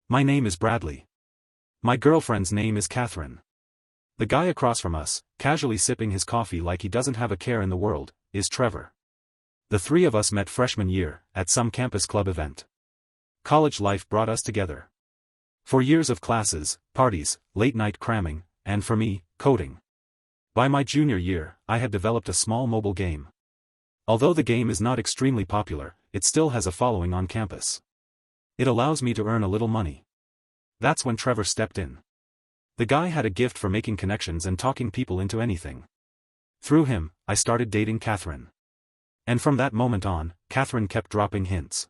My name is Bradley. My girlfriend's name is Catherine. The guy across from us, casually sipping his coffee like he doesn't have a care in the world, is Trevor. The three of us met freshman year, at some campus club event. College life brought us together. 4 years of classes, parties, late-night cramming, and for me, coding. By my junior year, I had developed a small mobile game. Although the game is not extremely popular, it still has a following on campus. It allows me to earn a little money. That's when Trevor stepped in. The guy had a gift for making connections and talking people into anything. Through him, I started dating Catherine. And from that moment on, Catherine kept dropping hints.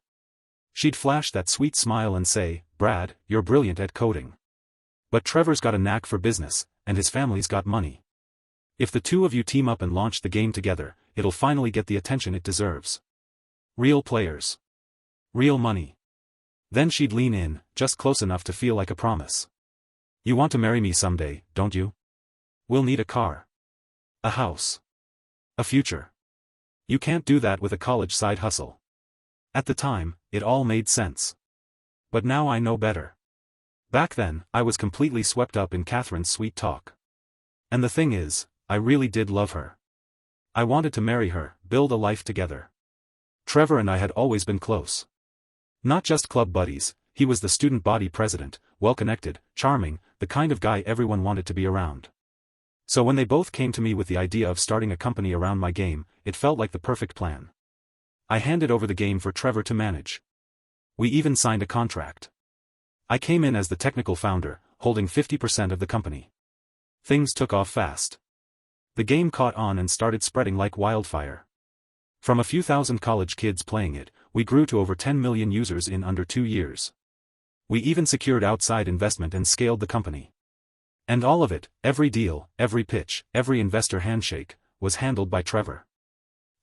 She'd flash that sweet smile and say, "Brad, you're brilliant at coding. But Trevor's got a knack for business, and his family's got money. If the two of you team up and launch the game together, it'll finally get the attention it deserves. Real players. Real money." Then she'd lean in, just close enough to feel like a promise. "You want to marry me someday, don't you? We'll need a car. A house. A future. You can't do that with a college side hustle." At the time, it all made sense. But now I know better. Back then, I was completely swept up in Catherine's sweet talk. And the thing is, I really did love her. I wanted to marry her, build a life together. Trevor and I had always been close. Not just club buddies, he was the student body president, well-connected, charming, the kind of guy everyone wanted to be around. So when they both came to me with the idea of starting a company around my game, it felt like the perfect plan. I handed over the game for Trevor to manage. We even signed a contract. I came in as the technical founder, holding 50% of the company. Things took off fast. The game caught on and started spreading like wildfire. From a few thousand college kids playing it, we grew to over 10 million users in under 2 years. We even secured outside investment and scaled the company. And all of it, every deal, every pitch, every investor handshake, was handled by Trevor.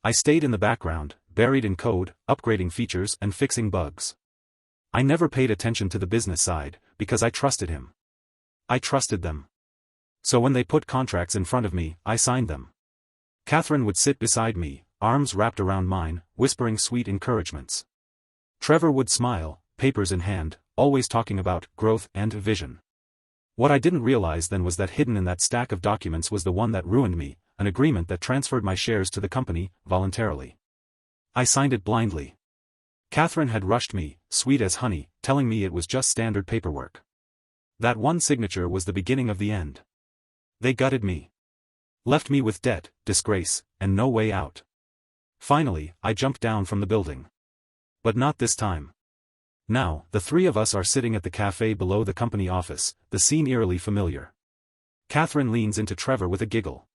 I stayed in the background, buried in code, upgrading features and fixing bugs. I never paid attention to the business side, because I trusted him. I trusted them. So when they put contracts in front of me, I signed them. Catherine would sit beside me, arms wrapped around mine, whispering sweet encouragements. Trevor would smile, papers in hand, always talking about growth and vision. What I didn't realize then was that hidden in that stack of documents was the one that ruined me, an agreement that transferred my shares to the company, voluntarily. I signed it blindly. Catherine had rushed me, sweet as honey, telling me it was just standard paperwork. That one signature was the beginning of the end. They gutted me. Left me with debt, disgrace, and no way out. Finally, I jumped down from the building. But not this time. Now, the three of us are sitting at the cafe below the company office, the scene eerily familiar. Catherine leans into Trevor with a giggle.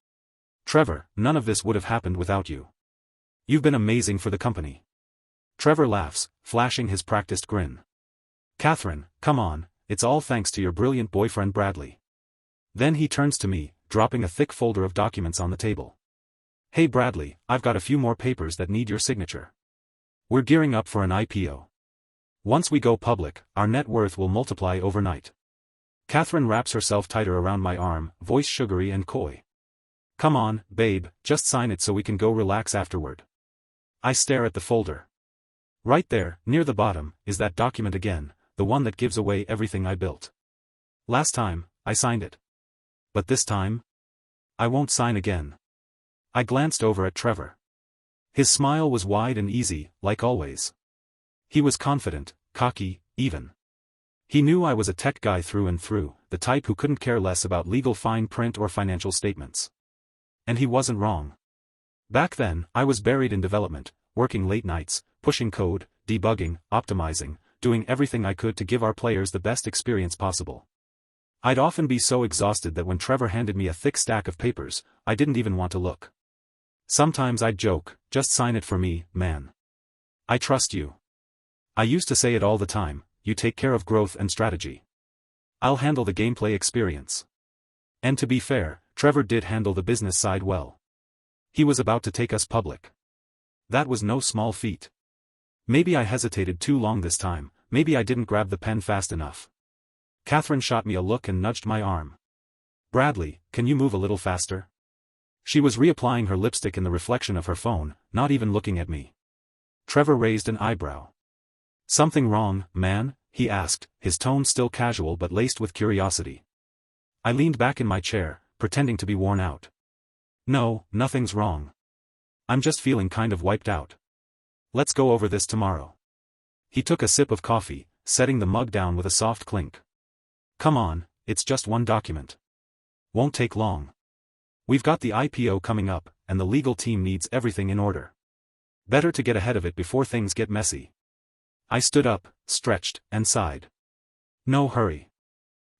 "Trevor, none of this would have happened without you. You've been amazing for the company." Trevor laughs, flashing his practiced grin. "Catherine, come on, it's all thanks to your brilliant boyfriend Bradley." Then he turns to me, dropping a thick folder of documents on the table. "Hey Bradley, I've got a few more papers that need your signature. We're gearing up for an IPO. Once we go public, our net worth will multiply overnight." Catherine wraps herself tighter around my arm, voice sugary and coy. "Come on, babe, just sign it so we can go relax afterward." I stare at the folder. Right there, near the bottom, is that document again, the one that gives away everything I built. Last time, I signed it. But this time? I won't sign again. I glanced over at Trevor. His smile was wide and easy, like always. He was confident, cocky, even. He knew I was a tech guy through and through, the type who couldn't care less about legal fine print or financial statements. And he wasn't wrong. Back then, I was buried in development, working late nights, pushing code, debugging, optimizing, doing everything I could to give our players the best experience possible. I'd often be so exhausted that when Trevor handed me a thick stack of papers, I didn't even want to look. Sometimes I'd joke, "Just sign it for me, man. I trust you." I used to say it all the time, "You take care of growth and strategy. I'll handle the gameplay experience." And to be fair, Trevor did handle the business side well. He was about to take us public. That was no small feat. Maybe I hesitated too long this time, maybe I didn't grab the pen fast enough. Catherine shot me a look and nudged my arm. "Bradley, can you move a little faster?" She was reapplying her lipstick in the reflection of her phone, not even looking at me. Trevor raised an eyebrow. "Something wrong, man?" he asked, his tone still casual but laced with curiosity. I leaned back in my chair, pretending to be worn out. No, nothing's wrong. I'm just feeling kind of wiped out. Let's go over this tomorrow. He took a sip of coffee, setting the mug down with a soft clink. Come on, it's just one document. Won't take long. We've got the IPO coming up, and the legal team needs everything in order. Better to get ahead of it before things get messy. I stood up, stretched, and sighed. No hurry.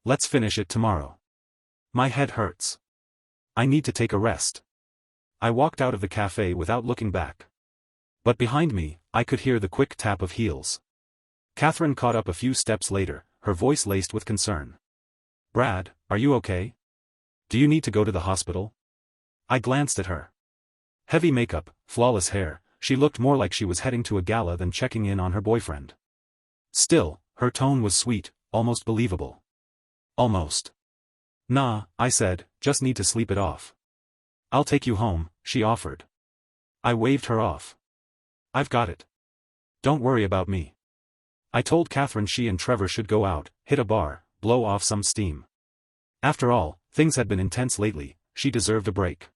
Let's finish it tomorrow. My head hurts. I need to take a rest. I walked out of the cafe without looking back. But behind me, I could hear the quick tap of heels. Catherine caught up a few steps later, her voice laced with concern. Brad, are you okay? Do you need to go to the hospital? I glanced at her. Heavy makeup, flawless hair, she looked more like she was heading to a gala than checking in on her boyfriend. Still, her tone was sweet, almost believable. Almost. Nah, I said, just need to sleep it off. I'll take you home, she offered. I waved her off. I've got it. Don't worry about me. I told Catherine she and Trevor should go out, hit a bar, blow off some steam. After all, things had been intense lately, she deserved a break.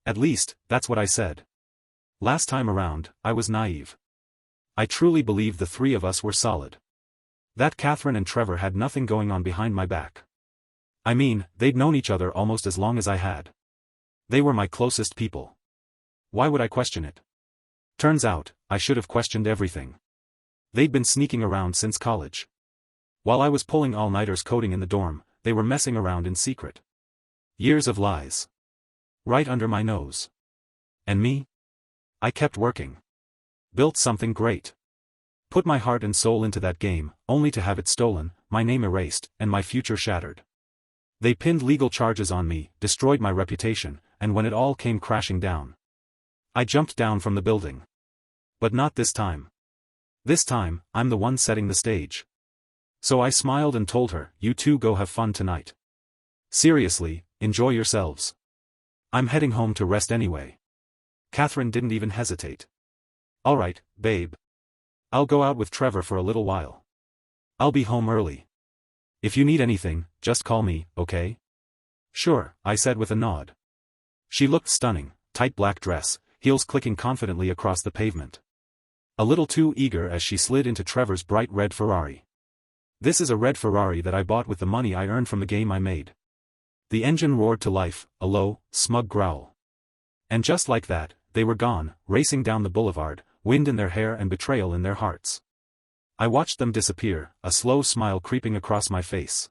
At least, that's what I said. Last time around, I was naive. I truly believed the three of us were solid. That Catherine and Trevor had nothing going on behind my back. I mean, they'd known each other almost as long as I had. They were my closest people. Why would I question it? Turns out, I should have questioned everything. They'd been sneaking around since college. While I was pulling all-nighters coding in the dorm, they were messing around in secret. Years of lies. Right under my nose. And me? I kept working. Built something great. Put my heart and soul into that game, only to have it stolen, my name erased, and my future shattered. They pinned legal charges on me, destroyed my reputation, and when it all came crashing down, I jumped down from the building. But not this time. This time, I'm the one setting the stage. So I smiled and told her, you two go have fun tonight. Seriously, enjoy yourselves. I'm heading home to rest anyway. Catherine didn't even hesitate. Alright, babe. I'll go out with Trevor for a little while. I'll be home early. If you need anything, just call me, okay? Sure, I said with a nod. She looked stunning, tight black dress, heels clicking confidently across the pavement. A little too eager as she slid into Trevor's bright red Ferrari. This is a red Ferrari that I bought with the money I earned from the game I made. The engine roared to life, a low, smug growl. And just like that, they were gone, racing down the boulevard, wind in their hair and betrayal in their hearts. I watched them disappear, a slow smile creeping across my face.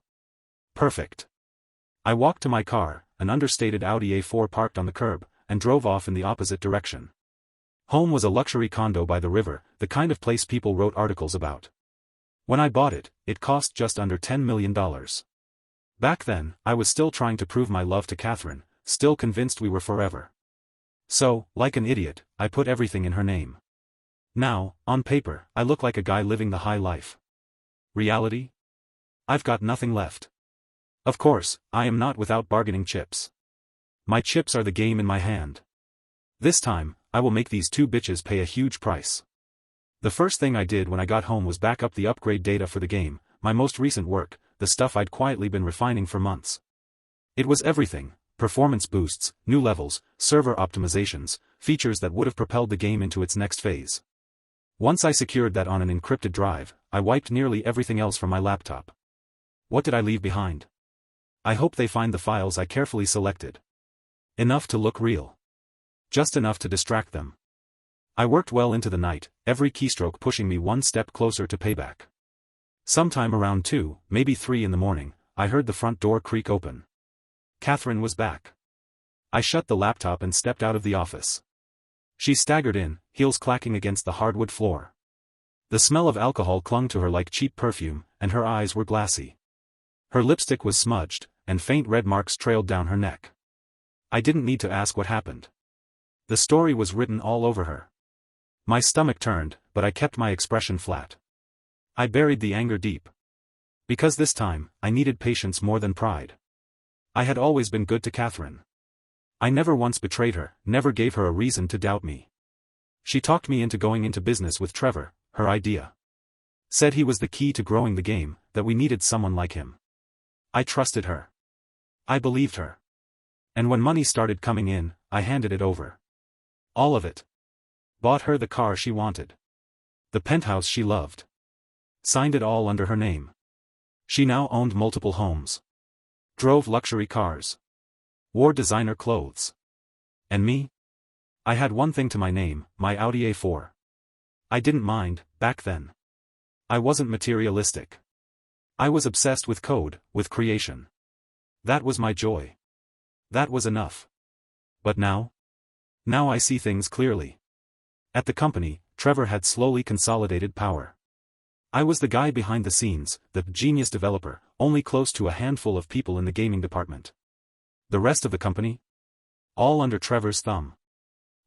Perfect. I walked to my car, an understated Audi A4 parked on the curb, and drove off in the opposite direction. Home was a luxury condo by the river, the kind of place people wrote articles about. When I bought it, it cost just under $10 million. Back then, I was still trying to prove my love to Catherine, still convinced we were forever. So, like an idiot, I put everything in her name. Now, on paper, I look like a guy living the high life. Reality? I've got nothing left. Of course, I am not without bargaining chips. My chips are the game in my hand. This time, I will make these two bitches pay a huge price. The first thing I did when I got home was back up the upgrade data for the game, my most recent work, the stuff I'd quietly been refining for months. It was everything: performance boosts, new levels, server optimizations, features that would have propelled the game into its next phase. Once I secured that on an encrypted drive, I wiped nearly everything else from my laptop. What did I leave behind? I hope they find the files I carefully selected. Enough to look real. Just enough to distract them. I worked well into the night, every keystroke pushing me one step closer to payback. Sometime around 2, maybe 3 in the morning, I heard the front door creak open. Catherine was back. I shut the laptop and stepped out of the office. She staggered in, heels clacking against the hardwood floor. The smell of alcohol clung to her like cheap perfume, and her eyes were glassy. Her lipstick was smudged, and faint red marks trailed down her neck. I didn't need to ask what happened. The story was written all over her. My stomach turned, but I kept my expression flat. I buried the anger deep. Because this time, I needed patience more than pride. I had always been good to Catherine. I never once betrayed her, never gave her a reason to doubt me. She talked me into going into business with Trevor, her idea. Said he was the key to growing the game, that we needed someone like him. I trusted her. I believed her. And when money started coming in, I handed it over. All of it. Bought her the car she wanted. The penthouse she loved. Signed it all under her name. She now owned multiple homes. Drove luxury cars. Wore designer clothes. And me? I had one thing to my name, my Audi A4. I didn't mind, back then. I wasn't materialistic. I was obsessed with code, with creation. That was my joy. That was enough. But now? Now I see things clearly. At the company, Trevor had slowly consolidated power. I was the guy behind the scenes, the genius developer, only close to a handful of people in the gaming department. The rest of the company? All under Trevor's thumb.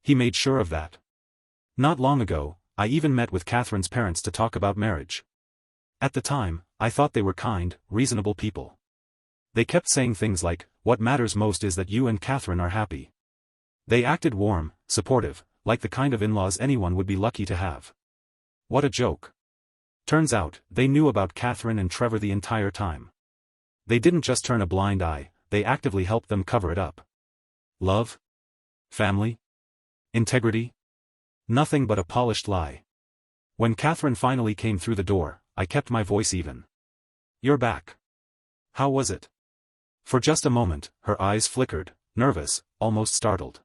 He made sure of that. Not long ago, I even met with Catherine's parents to talk about marriage. At the time, I thought they were kind, reasonable people. They kept saying things like, "What matters most is that you and Catherine are happy." They acted warm, supportive, like the kind of in-laws anyone would be lucky to have. What a joke. Turns out, they knew about Catherine and Trevor the entire time. They didn't just turn a blind eye, they actively helped them cover it up. Love? Family? Integrity? Nothing but a polished lie. When Catherine finally came through the door, I kept my voice even. "You're back. How was it?" For just a moment, her eyes flickered, nervous, almost startled.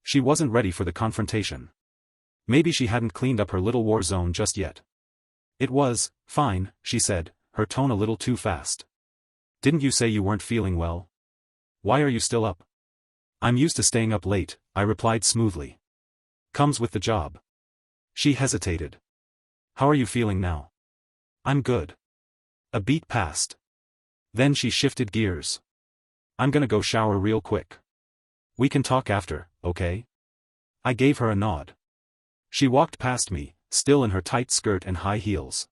She wasn't ready for the confrontation. Maybe she hadn't cleaned up her little war zone just yet. "It was fine," she said, her tone a little too fast. "Didn't you say you weren't feeling well? Why are you still up?" "I'm used to staying up late," I replied smoothly. "Comes with the job." She hesitated. "How are you feeling now?" "I'm good." A beat passed. Then she shifted gears. "I'm gonna go shower real quick. We can talk after, okay?" I gave her a nod. She walked past me, still in her tight skirt and high heels.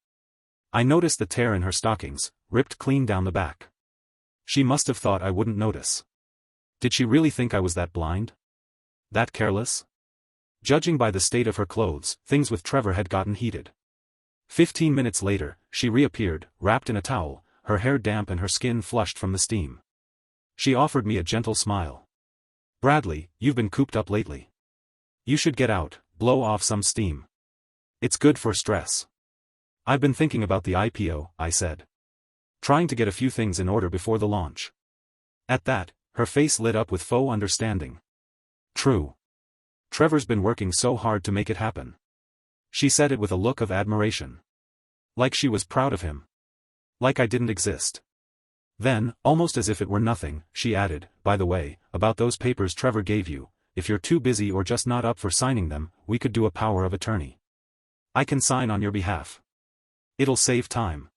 I noticed the tear in her stockings, ripped clean down the back. She must have thought I wouldn't notice. Did she really think I was that blind? That careless? Judging by the state of her clothes, things with Trevor had gotten heated. 15 minutes later, she reappeared, wrapped in a towel, her hair damp and her skin flushed from the steam. She offered me a gentle smile. "Bradley, you've been cooped up lately. You should get out, blow off some steam. It's good for stress." "I've been thinking about the IPO," I said. "Trying to get a few things in order before the launch." At that, her face lit up with faux understanding. "True. Trevor's been working so hard to make it happen." She said it with a look of admiration. Like she was proud of him. Like I didn't exist. Then, almost as if it were nothing, she added, "By the way, about those papers Trevor gave you, if you're too busy or just not up for signing them, we could do a power of attorney. I can sign on your behalf. It'll save time."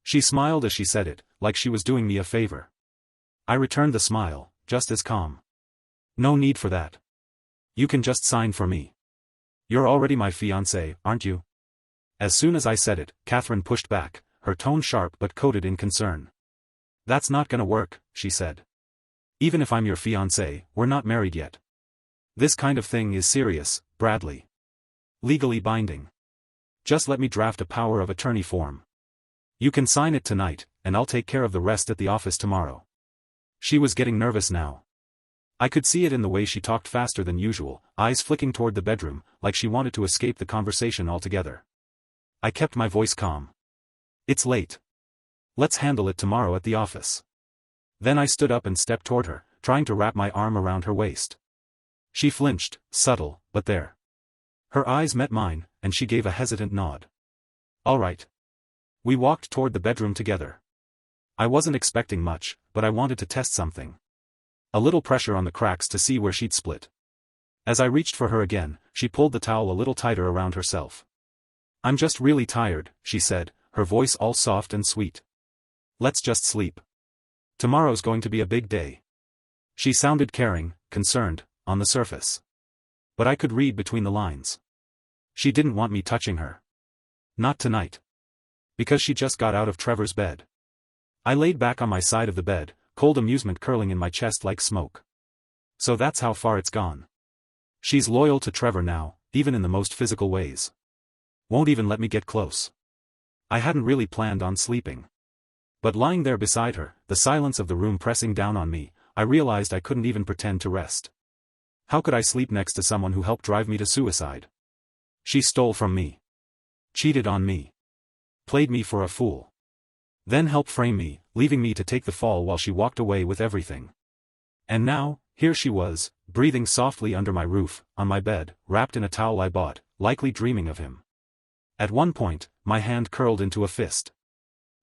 She smiled as she said it, like she was doing me a favor. I returned the smile, just as calm. "No need for that. You can just sign for me. You're already my fiancé, aren't you?" As soon as I said it, Catherine pushed back, her tone sharp but coated in concern. "That's not gonna work," she said. "Even if I'm your fiancé, we're not married yet. This kind of thing is serious, Bradley. Legally binding. Just let me draft a power of attorney form. You can sign it tonight, and I'll take care of the rest at the office tomorrow." She was getting nervous now. I could see it in the way she talked faster than usual, eyes flicking toward the bedroom, like she wanted to escape the conversation altogether. I kept my voice calm. "It's late. Let's handle it tomorrow at the office." Then I stood up and stepped toward her, trying to wrap my arm around her waist. She flinched, subtle, but there. Her eyes met mine, and she gave a hesitant nod. "All right." We walked toward the bedroom together. I wasn't expecting much, but I wanted to test something. A little pressure on the cracks to see where she'd split. As I reached for her again, she pulled the towel a little tighter around herself. "I'm just really tired," she said, her voice all soft and sweet. "Let's just sleep. Tomorrow's going to be a big day." She sounded caring, concerned, on the surface. But I could read between the lines. She didn't want me touching her. Not tonight. Because she just got out of Trevor's bed. I laid back on my side of the bed, cold amusement curling in my chest like smoke. So that's how far it's gone. She's loyal to Trevor now, even in the most physical ways. Won't even let me get close. I hadn't really planned on sleeping. But lying there beside her, the silence of the room pressing down on me, I realized I couldn't even pretend to rest. How could I sleep next to someone who helped drive me to suicide? She stole from me. Cheated on me. Played me for a fool. Then helped frame me, leaving me to take the fall while she walked away with everything. And now, here she was, breathing softly under my roof, on my bed, wrapped in a towel I bought, likely dreaming of him. At one point, my hand curled into a fist.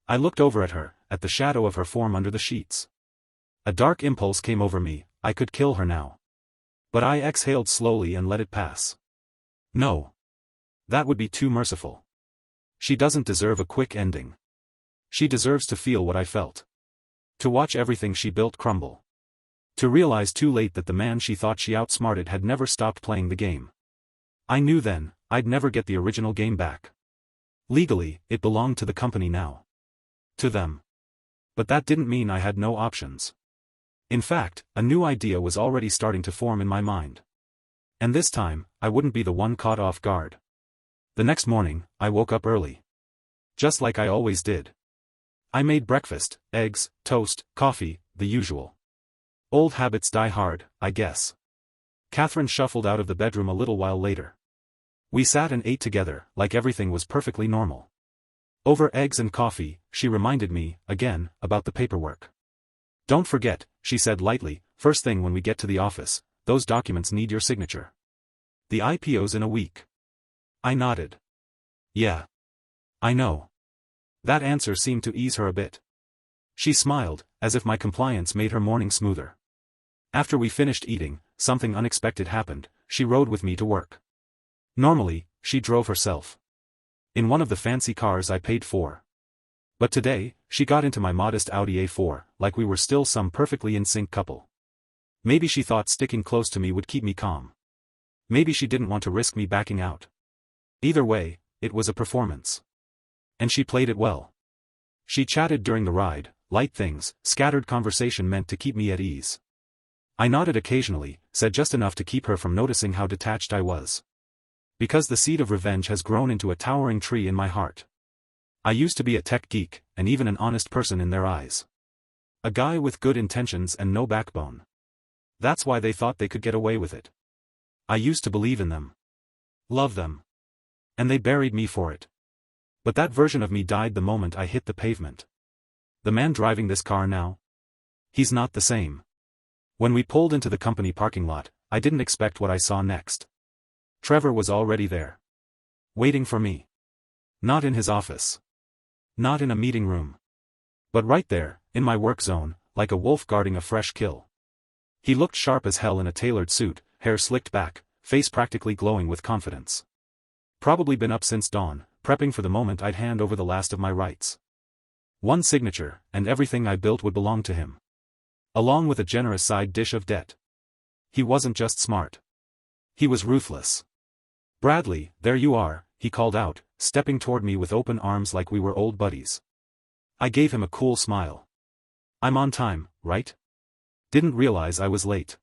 I looked over at her, at the shadow of her form under the sheets. A dark impulse came over me, I could kill her now. But I exhaled slowly and let it pass. No. That would be too merciful. She doesn't deserve a quick ending. She deserves to feel what I felt. To watch everything she built crumble. To realize too late that the man she thought she outsmarted had never stopped playing the game. I knew then, I'd never get the original game back. Legally, it belonged to the company now. To them. But that didn't mean I had no options. In fact, a new idea was already starting to form in my mind. And this time, I wouldn't be the one caught off guard. The next morning, I woke up early. Just like I always did. I made breakfast, eggs, toast, coffee, the usual. Old habits die hard, I guess. Catherine shuffled out of the bedroom a little while later. We sat and ate together, like everything was perfectly normal. Over eggs and coffee, she reminded me, again, about the paperwork. Don't forget, she said lightly, first thing when we get to the office, those documents need your signature. The IPO's in a week. I nodded. Yeah. I know. That answer seemed to ease her a bit. She smiled, as if my compliance made her morning smoother. After we finished eating, something unexpected happened. She rode with me to work. Normally, she drove herself. In one of the fancy cars I paid for. But today, she got into my modest Audi A4, like we were still some perfectly in-sync couple. Maybe she thought sticking close to me would keep me calm. Maybe she didn't want to risk me backing out. Either way, it was a performance. And she played it well. She chatted during the ride, light things, scattered conversation meant to keep me at ease. I nodded occasionally, said just enough to keep her from noticing how detached I was. Because the seed of revenge has grown into a towering tree in my heart. I used to be a tech geek, and even an honest person in their eyes. A guy with good intentions and no backbone. That's why they thought they could get away with it. I used to believe in them. Love them. And they buried me for it. But that version of me died the moment I hit the pavement. The man driving this car now? He's not the same. When we pulled into the company parking lot, I didn't expect what I saw next. Trevor was already there. Waiting for me. Not in his office. Not in a meeting room. But right there, in my work zone, like a wolf guarding a fresh kill. He looked sharp as hell in a tailored suit, hair slicked back, face practically glowing with confidence. Probably been up since dawn, prepping for the moment I'd hand over the last of my rights. One signature, and everything I built would belong to him. Along with a generous side dish of debt. He wasn't just smart. He was ruthless. Bradley, there you are, he called out, stepping toward me with open arms like we were old buddies. I gave him a cool smile. I'm on time, right? Didn't realize I was late.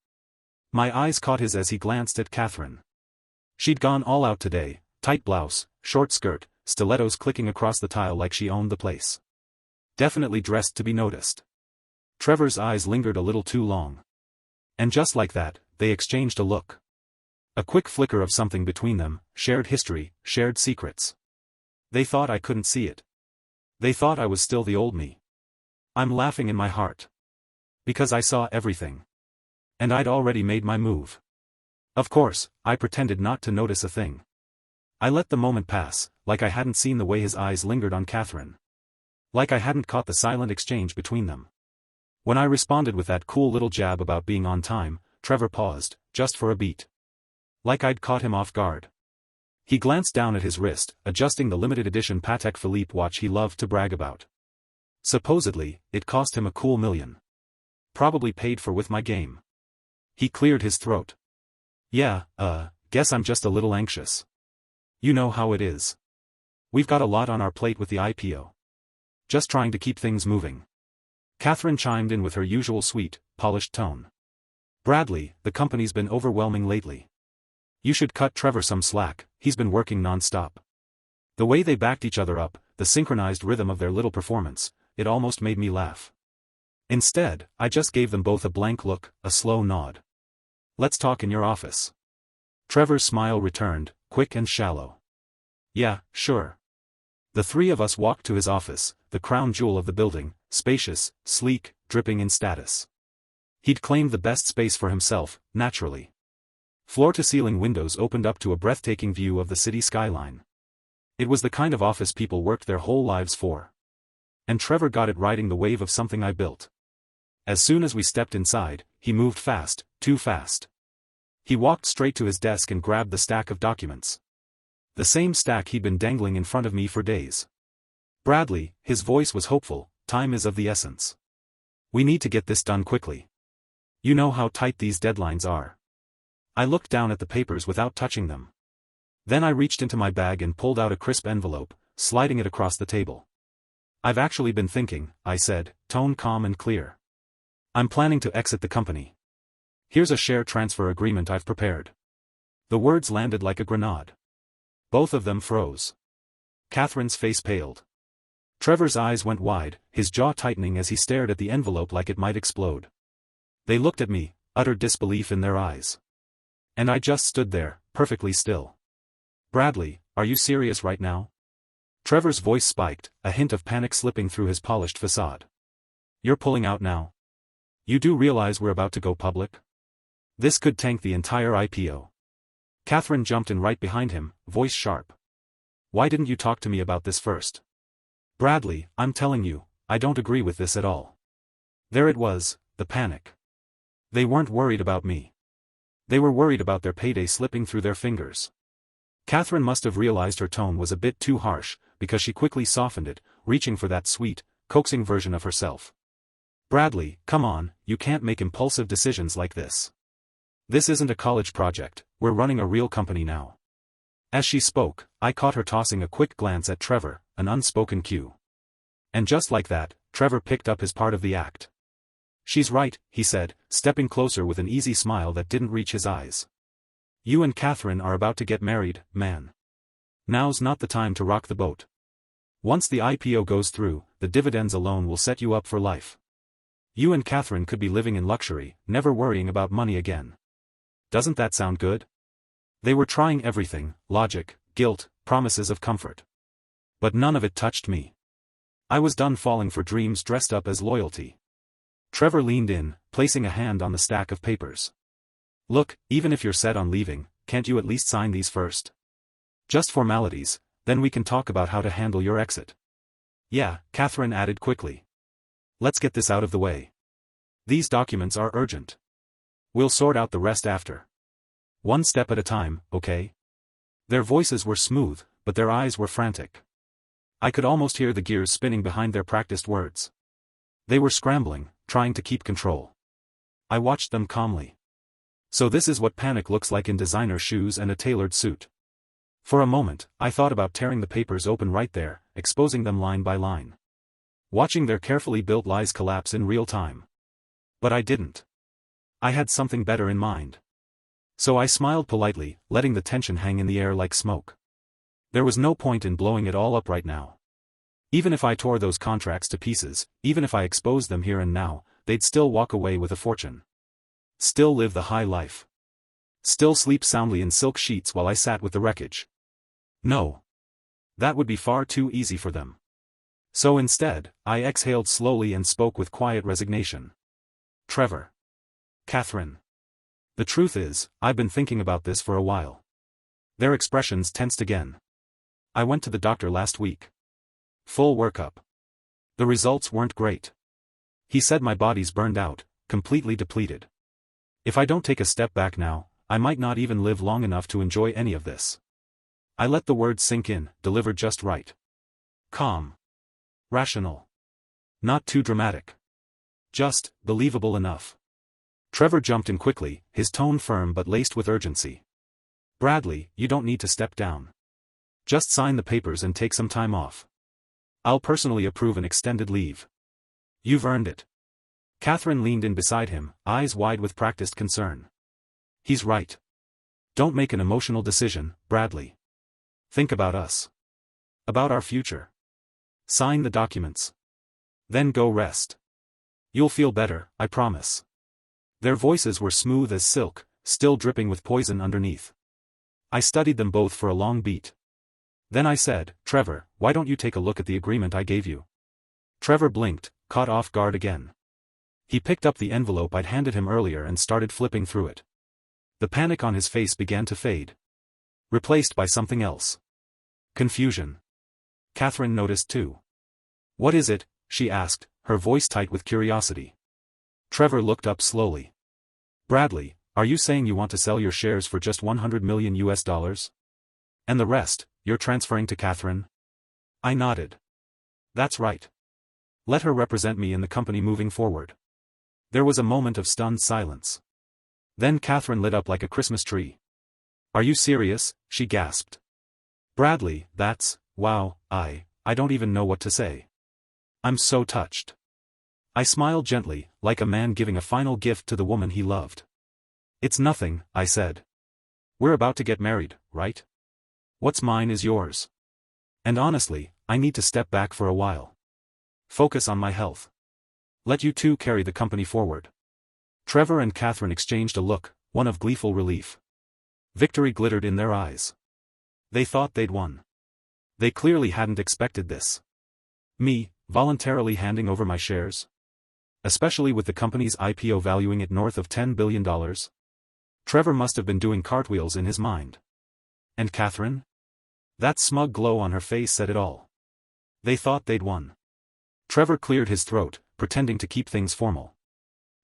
My eyes caught his as he glanced at Catherine. She'd gone all out today, tight blouse, short skirt, stilettos clicking across the tile like she owned the place. Definitely dressed to be noticed. Trevor's eyes lingered a little too long. And just like that, they exchanged a look. A quick flicker of something between them, shared history, shared secrets. They thought I couldn't see it. They thought I was still the old me. I'm laughing in my heart. Because I saw everything. And I'd already made my move. Of course, I pretended not to notice a thing. I let the moment pass, like I hadn't seen the way his eyes lingered on Catherine. Like I hadn't caught the silent exchange between them. When I responded with that cool little jab about being on time, Trevor paused, just for a beat. Like I'd caught him off guard. He glanced down at his wrist, adjusting the limited edition Patek Philippe watch he loved to brag about. Supposedly, it cost him a cool $1 million. Probably paid for with my game. He cleared his throat. Yeah, guess I'm just a little anxious. You know how it is. We've got a lot on our plate with the IPO. Just trying to keep things moving. Catherine chimed in with her usual sweet, polished tone. Bradley, the company's been overwhelming lately. You should cut Trevor some slack, he's been working non-stop. The way they backed each other up, the synchronized rhythm of their little performance, it almost made me laugh. Instead, I just gave them both a blank look, a slow nod. "Let's talk in your office." Trevor's smile returned, quick and shallow. "Yeah, sure." The three of us walked to his office, the crown jewel of the building, spacious, sleek, dripping in status. He'd claimed the best space for himself, naturally. Floor-to-ceiling windows opened up to a breathtaking view of the city skyline. It was the kind of office people worked their whole lives for. And Trevor got it riding the wave of something I built. As soon as we stepped inside, he moved fast, too fast. He walked straight to his desk and grabbed the stack of documents. The same stack he'd been dangling in front of me for days. "Bradley," his voice was hopeful, "time is of the essence. We need to get this done quickly. You know how tight these deadlines are." I looked down at the papers without touching them. Then I reached into my bag and pulled out a crisp envelope, sliding it across the table. "I've actually been thinking," I said, tone calm and clear. "I'm planning to exit the company. Here's a share transfer agreement I've prepared." The words landed like a grenade. Both of them froze. Catherine's face paled. Trevor's eyes went wide, his jaw tightening as he stared at the envelope like it might explode. They looked at me, utter disbelief in their eyes. And I just stood there, perfectly still. "Bradley, are you serious right now?" Trevor's voice spiked, a hint of panic slipping through his polished facade. "You're pulling out now? You do realize we're about to go public? This could tank the entire IPO." Catherine jumped in right behind him, voice sharp. "Why didn't you talk to me about this first?" "Bradley, I'm telling you, I don't agree with this at all." There it was, the panic. They weren't worried about me. They were worried about their payday slipping through their fingers. Catherine must have realized her tone was a bit too harsh, because she quickly softened it, reaching for that sweet, coaxing version of herself. "Bradley, come on, you can't make impulsive decisions like this. This isn't a college project, we're running a real company now." As she spoke, I caught her tossing a quick glance at Trevor, an unspoken cue. And just like that, Trevor picked up his part of the act. "She's right," he said, stepping closer with an easy smile that didn't reach his eyes. "You and Catherine are about to get married, man. Now's not the time to rock the boat. Once the IPO goes through, the dividends alone will set you up for life. You and Catherine could be living in luxury, never worrying about money again. Doesn't that sound good?" They were trying everything, logic, guilt, promises of comfort. But none of it touched me. I was done falling for dreams dressed up as loyalty. Trevor leaned in, placing a hand on the stack of papers. "Look, even if you're set on leaving, can't you at least sign these first? Just formalities, then we can talk about how to handle your exit." "Yeah," Catherine added quickly. "Let's get this out of the way. These documents are urgent. We'll sort out the rest after. One step at a time, okay?" Their voices were smooth, but their eyes were frantic. I could almost hear the gears spinning behind their practiced words. They were scrambling, trying to keep control. I watched them calmly. So this is what panic looks like in designer shoes and a tailored suit. For a moment, I thought about tearing the papers open right there, exposing them line by line. Watching their carefully built lies collapse in real time. But I didn't. I had something better in mind. So I smiled politely, letting the tension hang in the air like smoke. There was no point in blowing it all up right now. Even if I tore those contracts to pieces, even if I exposed them here and now, they'd still walk away with a fortune. Still live the high life. Still sleep soundly in silk sheets while I sat with the wreckage. No. That would be far too easy for them. So instead, I exhaled slowly and spoke with quiet resignation. "Trevor. Catherine. The truth is, I've been thinking about this for a while." Their expressions tensed again. "I went to the doctor last week. Full workup. The results weren't great. He said my body's burned out, completely depleted. If I don't take a step back now, I might not even live long enough to enjoy any of this." I let the words sink in, delivered just right. Calm. Rational. Not too dramatic. Just, believable enough. Trevor jumped in quickly, his tone firm but laced with urgency. "Bradley, you don't need to step down. Just sign the papers and take some time off. I'll personally approve an extended leave. You've earned it." Catherine leaned in beside him, eyes wide with practiced concern. "He's right. Don't make an emotional decision, Bradley. Think about us. About our future. Sign the documents. Then go rest. You'll feel better, I promise. Their voices were smooth as silk, still dripping with poison underneath. I studied them both for a long beat. Then I said, Trevor, why don't you take a look at the agreement I gave you? Trevor blinked, caught off guard again. He picked up the envelope I'd handed him earlier and started flipping through it. The panic on his face began to fade. Replaced by something else. Confusion. Catherine noticed too. What is it? She asked, her voice tight with curiosity. Trevor looked up slowly. Bradley, are you saying you want to sell your shares for just $100 million? And the rest, you're transferring to Catherine? I nodded. That's right. Let her represent me in the company moving forward. There was a moment of stunned silence. Then Catherine lit up like a Christmas tree. Are you serious? She gasped. Bradley, wow, I don't even know what to say. I'm so touched. I smiled gently, like a man giving a final gift to the woman he loved. It's nothing, I said. We're about to get married, right? What's mine is yours. And honestly, I need to step back for a while. Focus on my health. Let you two carry the company forward. Trevor and Catherine exchanged a look, one of gleeful relief. Victory glittered in their eyes. They thought they'd won. They clearly hadn't expected this. Me, voluntarily handing over my shares? Especially with the company's IPO valuing it north of $10 billion? Trevor must have been doing cartwheels in his mind. And Catherine? That smug glow on her face said it all. They thought they'd won. Trevor cleared his throat, pretending to keep things formal.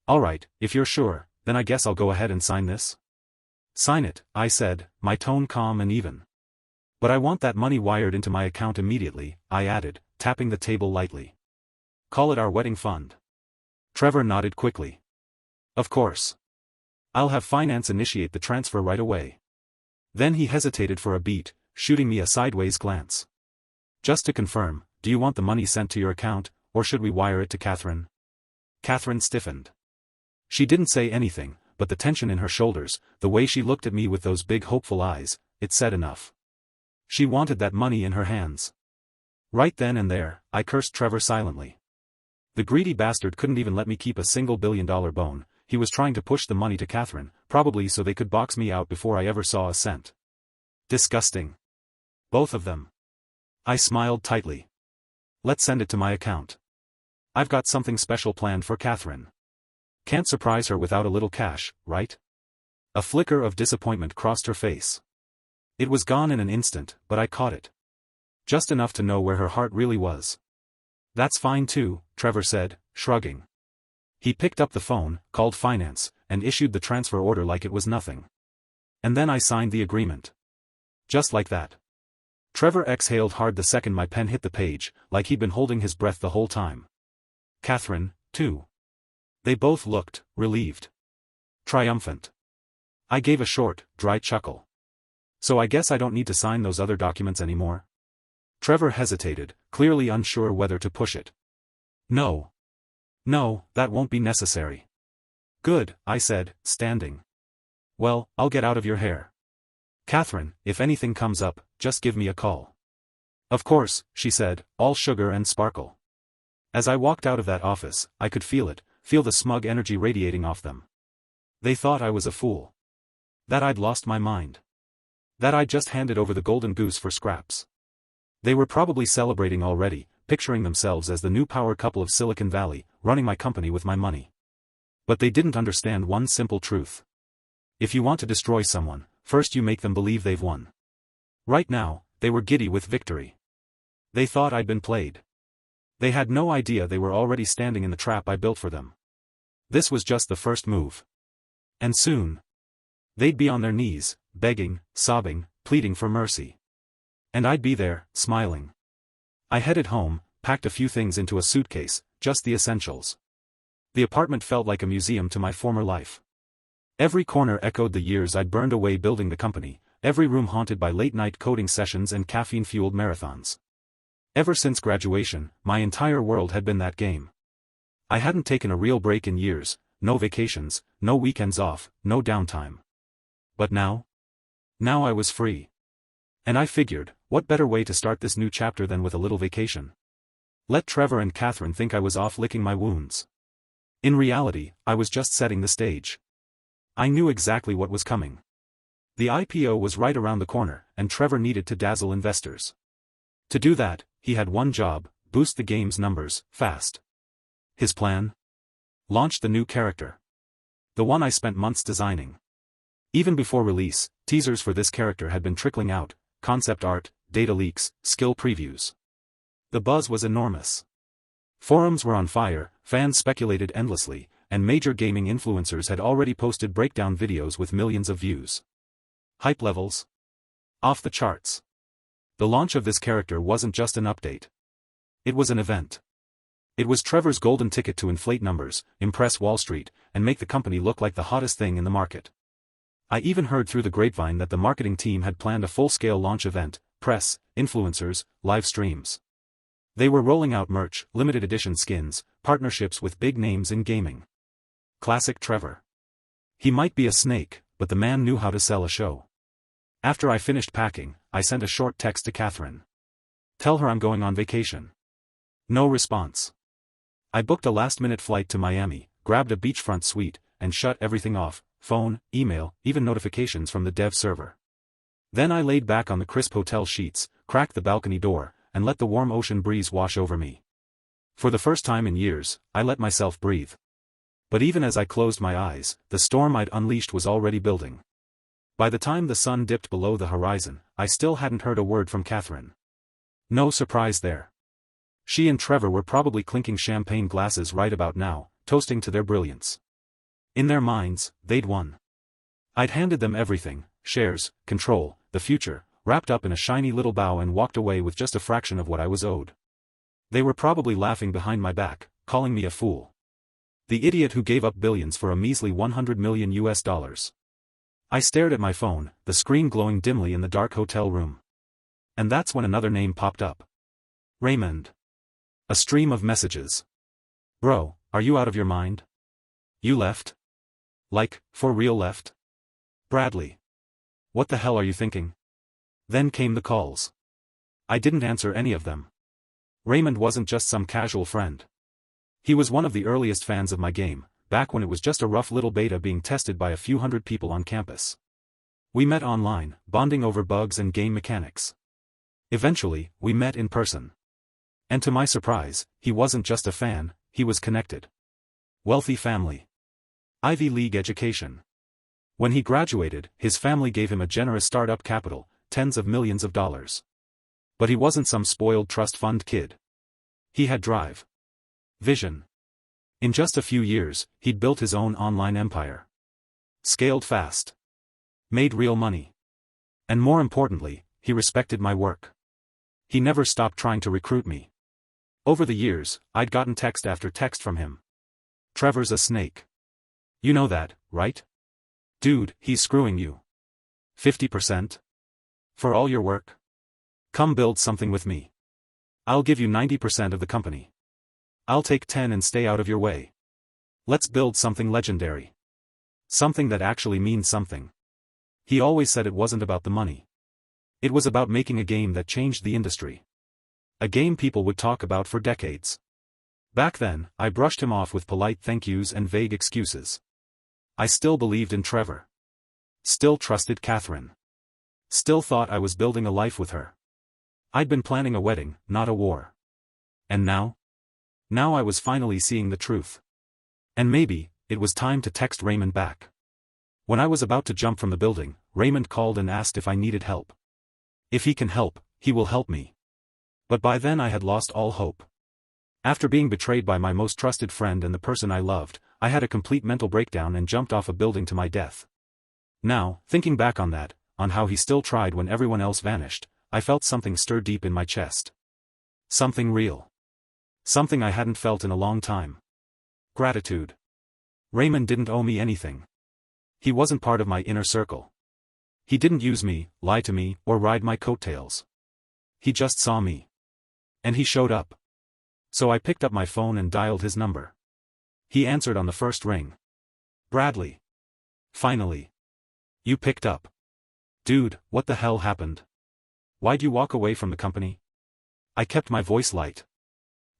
All right, if you're sure, then I guess I'll go ahead and sign this. Sign it, I said, my tone calm and even. But I want that money wired into my account immediately, I added, tapping the table lightly. Call it our wedding fund. Trevor nodded quickly. Of course. I'll have finance initiate the transfer right away. Then he hesitated for a beat, shooting me a sideways glance. Just to confirm, do you want the money sent to your account, or should we wire it to Catherine? Catherine stiffened. She didn't say anything, but the tension in her shoulders, the way she looked at me with those big hopeful eyes, it said enough. She wanted that money in her hands. Right then and there, I cursed Trevor silently. The greedy bastard couldn't even let me keep a single billion-dollar bone. He was trying to push the money to Catherine, probably so they could box me out before I ever saw a cent. Disgusting. Both of them. I smiled tightly. Let's send it to my account. I've got something special planned for Catherine. Can't surprise her without a little cash, right? A flicker of disappointment crossed her face. It was gone in an instant, but I caught it. Just enough to know where her heart really was. That's fine too, Trevor said, shrugging. He picked up the phone, called finance, and issued the transfer order like it was nothing. And then I signed the agreement. Just like that. Trevor exhaled hard the second my pen hit the page, like he'd been holding his breath the whole time. Catherine, too. They both looked relieved. Triumphant. I gave a short, dry chuckle. So I guess I don't need to sign those other documents anymore? Trevor hesitated, clearly unsure whether to push it. No. No, that won't be necessary. Good, I said, standing. Well, I'll get out of your hair. Catherine, if anything comes up, just give me a call. Of course, she said, all sugar and sparkle. As I walked out of that office, I could feel it, feel the smug energy radiating off them. They thought I was a fool. That I'd lost my mind. That I'd just handed over the golden goose for scraps. They were probably celebrating already, picturing themselves as the new power couple of Silicon Valley, running my company with my money. But they didn't understand one simple truth. If you want to destroy someone, first you make them believe they've won. Right now, they were giddy with victory. They thought I'd been played. They had no idea they were already standing in the trap I built for them. This was just the first move. And soon, they'd be on their knees, begging, sobbing, pleading for mercy. And I'd be there, smiling. I headed home, packed a few things into a suitcase, just the essentials. The apartment felt like a museum to my former life. Every corner echoed the years I'd burned away building the company, every room haunted by late-night coding sessions and caffeine-fueled marathons. Ever since graduation, my entire world had been that game. I hadn't taken a real break in years, no vacations, no weekends off, no downtime. But now? Now I was free. And I figured, what better way to start this new chapter than with a little vacation? Let Trevor and Catherine think I was off licking my wounds. In reality, I was just setting the stage. I knew exactly what was coming. The IPO was right around the corner, and Trevor needed to dazzle investors. To do that, he had one job: boost the game's numbers, fast. His plan? Launch the new character. The one I spent months designing. Even before release, teasers for this character had been trickling out: concept art, data leaks, skill previews. The buzz was enormous. Forums were on fire, fans speculated endlessly, and major gaming influencers had already posted breakdown videos with millions of views. Hype levels? Off the charts. The launch of this character wasn't just an update. It was an event. It was Trevor's golden ticket to inflate numbers, impress Wall Street, and make the company look like the hottest thing in the market. I even heard through the grapevine that the marketing team had planned a full-scale launch event: press, influencers, live streams. They were rolling out merch, limited edition skins, partnerships with big names in gaming. Classic Trevor. He might be a snake, but the man knew how to sell a show. After I finished packing, I sent a short text to Catherine. Tell her I'm going on vacation. No response. I booked a last-minute flight to Miami, grabbed a beachfront suite, and shut everything off: phone, email, even notifications from the dev server. Then I laid back on the crisp hotel sheets, cracked the balcony door, and let the warm ocean breeze wash over me. For the first time in years, I let myself breathe. But even as I closed my eyes, the storm I'd unleashed was already building. By the time the sun dipped below the horizon, I still hadn't heard a word from Catherine. No surprise there. She and Trevor were probably clinking champagne glasses right about now, toasting to their brilliance. In their minds, they'd won. I'd handed them everything: shares, control, the future, wrapped up in a shiny little bow, and walked away with just a fraction of what I was owed. They were probably laughing behind my back, calling me a fool. The idiot who gave up billions for a measly $100 million. I stared at my phone, the screen glowing dimly in the dark hotel room. And that's when another name popped up. Raymond. A stream of messages. Bro, are you out of your mind? You left? Like, for real left? Bradley. What the hell are you thinking? Then came the calls. I didn't answer any of them. Raymond wasn't just some casual friend. He was one of the earliest fans of my game, back when it was just a rough little beta being tested by a few hundred people on campus. We met online, bonding over bugs and game mechanics. Eventually, we met in person. And to my surprise, he wasn't just a fan, he was connected. Wealthy family. Ivy League education. When he graduated, his family gave him a generous startup capital, tens of millions of dollars. But he wasn't some spoiled trust fund kid. He had drive. Vision. In just a few years, he'd built his own online empire. Scaled fast. Made real money. And more importantly, he respected my work. He never stopped trying to recruit me. Over the years, I'd gotten text after text from him. Trevor's a snake. You know that, right? Dude, he's screwing you. 50%? For all your work? Come build something with me. I'll give you 90% of the company. I'll take 10 and stay out of your way. Let's build something legendary. Something that actually means something. He always said it wasn't about the money. It was about making a game that changed the industry. A game people would talk about for decades. Back then, I brushed him off with polite thank yous and vague excuses. I still believed in Trevor. Still trusted Catherine. Still thought I was building a life with her. I'd been planning a wedding, not a war. And now? Now I was finally seeing the truth. And maybe, it was time to text Raymond back. When I was about to jump from the building, Raymond called and asked if I needed help. If he can help, he will help me. But by then I had lost all hope. After being betrayed by my most trusted friend and the person I loved, I had a complete mental breakdown and jumped off a building to my death. Now, thinking back on that, on how he still tried when everyone else vanished, I felt something stir deep in my chest. Something real. Something I hadn't felt in a long time. Gratitude. Raymond didn't owe me anything. He wasn't part of my inner circle. He didn't use me, lie to me, or ride my coattails. He just saw me. And he showed up. So I picked up my phone and dialed his number. He answered on the first ring. Bradley. Finally. You picked up. Dude, what the hell happened? Why'd you walk away from the company? I kept my voice light.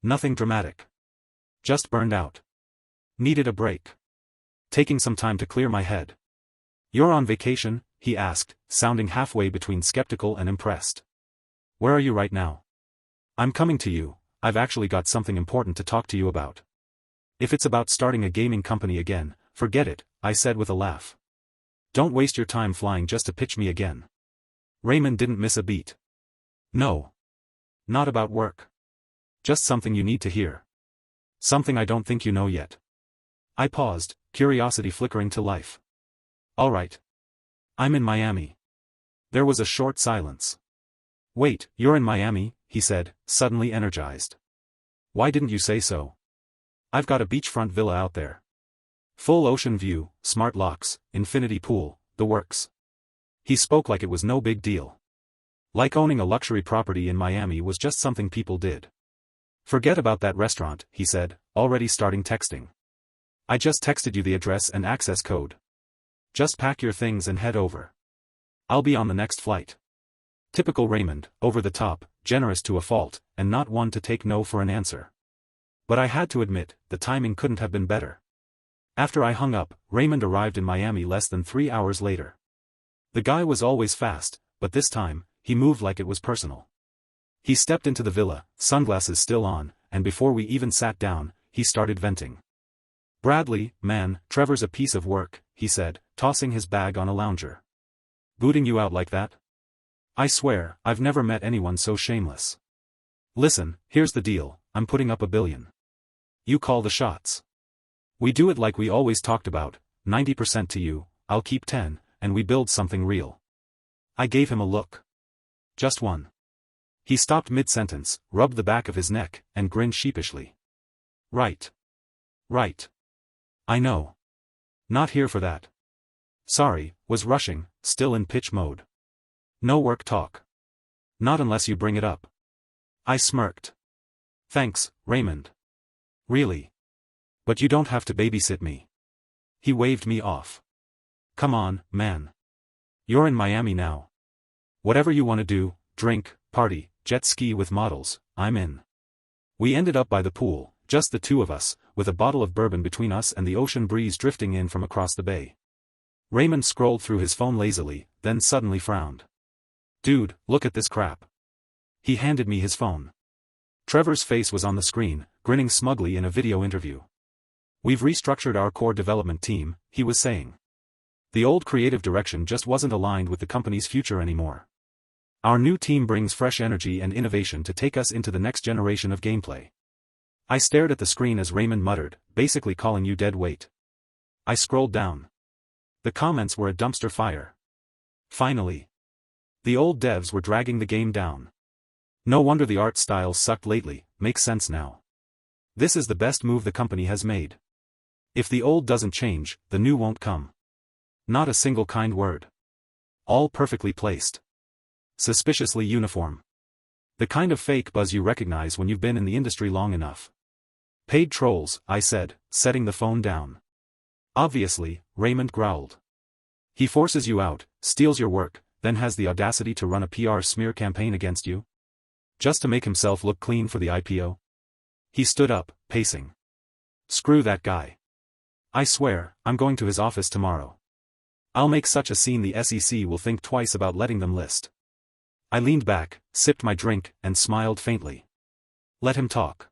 Nothing dramatic. Just burned out. Needed a break. Taking some time to clear my head. "You're on vacation?" he asked, sounding halfway between skeptical and impressed. "Where are you right now?" "I'm coming to you. I've actually got something important to talk to you about." "If it's about starting a gaming company again, forget it," I said with a laugh. "Don't waste your time flying just to pitch me again." Raymond didn't miss a beat. "No. Not about work. Just something you need to hear. Something I don't think you know yet." I paused, curiosity flickering to life. "All right. I'm in Miami." There was a short silence. "Wait, you're in Miami?" he said, suddenly energized. "Why didn't you say so? I've got a beachfront villa out there. Full ocean view, smart locks, infinity pool, the works." He spoke like it was no big deal. Like owning a luxury property in Miami was just something people did. "Forget about that restaurant," he said, already starting texting. "I just texted you the address and access code. Just pack your things and head over. I'll be on the next flight." Typical Raymond, over the top, generous to a fault, and not one to take no for an answer. But I had to admit, the timing couldn't have been better. After I hung up, Raymond arrived in Miami less than 3 hours later. The guy was always fast, but this time, he moved like it was personal. He stepped into the villa, sunglasses still on, and before we even sat down, he started venting. "Bradley, man, Trevor's a piece of work," he said, tossing his bag on a lounger. "Booting you out like that? I swear, I've never met anyone so shameless. Listen, here's the deal, I'm putting up $1 billion. You call the shots. We do it like we always talked about, 90% to you, I'll keep 10, and we build something real." I gave him a look. Just one. He stopped mid-sentence, rubbed the back of his neck, and grinned sheepishly. Right. Right. I know. Not here for that. Sorry, was rushing, still in pitch mode. No work talk. Not unless you bring it up. I smirked. Thanks, Raymond. Really. But you don't have to babysit me. He waved me off. Come on, man. You're in Miami now. Whatever you want to do, drink, party, jet ski with models, I'm in. We ended up by the pool, just the two of us, with a bottle of bourbon between us and the ocean breeze drifting in from across the bay. Raymond scrolled through his phone lazily, then suddenly frowned. Dude, look at this crap. He handed me his phone. Trevor's face was on the screen, grinning smugly in a video interview. We've restructured our core development team, he was saying. The old creative direction just wasn't aligned with the company's future anymore. Our new team brings fresh energy and innovation to take us into the next generation of gameplay. I stared at the screen as Raymond muttered, basically calling you dead weight. I scrolled down. The comments were a dumpster fire. Finally. The old devs were dragging the game down. No wonder the art style sucked lately, makes sense now. This is the best move the company has made. If the old doesn't change, the new won't come. Not a single kind word. All perfectly placed. Suspiciously uniform. The kind of fake buzz you recognize when you've been in the industry long enough. Paid trolls, I said, setting the phone down. Obviously, Raymond growled. He forces you out, steals your work, then has the audacity to run a PR smear campaign against you? Just to make himself look clean for the IPO? He stood up, pacing. Screw that guy. I swear, I'm going to his office tomorrow. I'll make such a scene the SEC will think twice about letting them list. I leaned back, sipped my drink, and smiled faintly. Let him talk.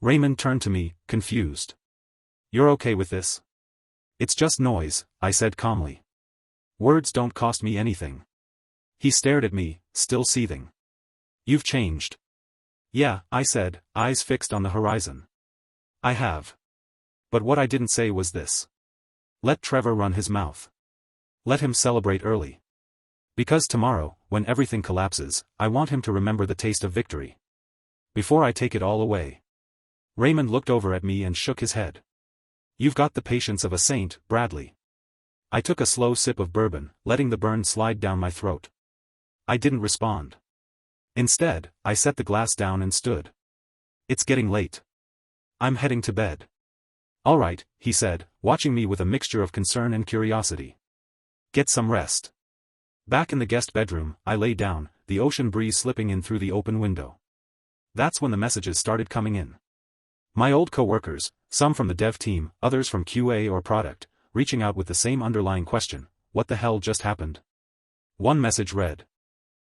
Raymond turned to me, confused. You're okay with this? It's just noise, I said calmly. Words don't cost me anything. He stared at me, still seething. You've changed. Yeah, I said, eyes fixed on the horizon. I have. But what I didn't say was this. Let Trevor run his mouth. Let him celebrate early. Because tomorrow, when everything collapses, I want him to remember the taste of victory. Before I take it all away. Raymond looked over at me and shook his head. You've got the patience of a saint, Bradley. I took a slow sip of bourbon, letting the burn slide down my throat. I didn't respond. Instead, I set the glass down and stood. It's getting late. I'm heading to bed. All right, he said, watching me with a mixture of concern and curiosity. Get some rest. Back in the guest bedroom, I lay down, the ocean breeze slipping in through the open window. That's when the messages started coming in. My old co-workers, some from the dev team, others from QA or product, reaching out with the same underlying question, what the hell just happened? One message read.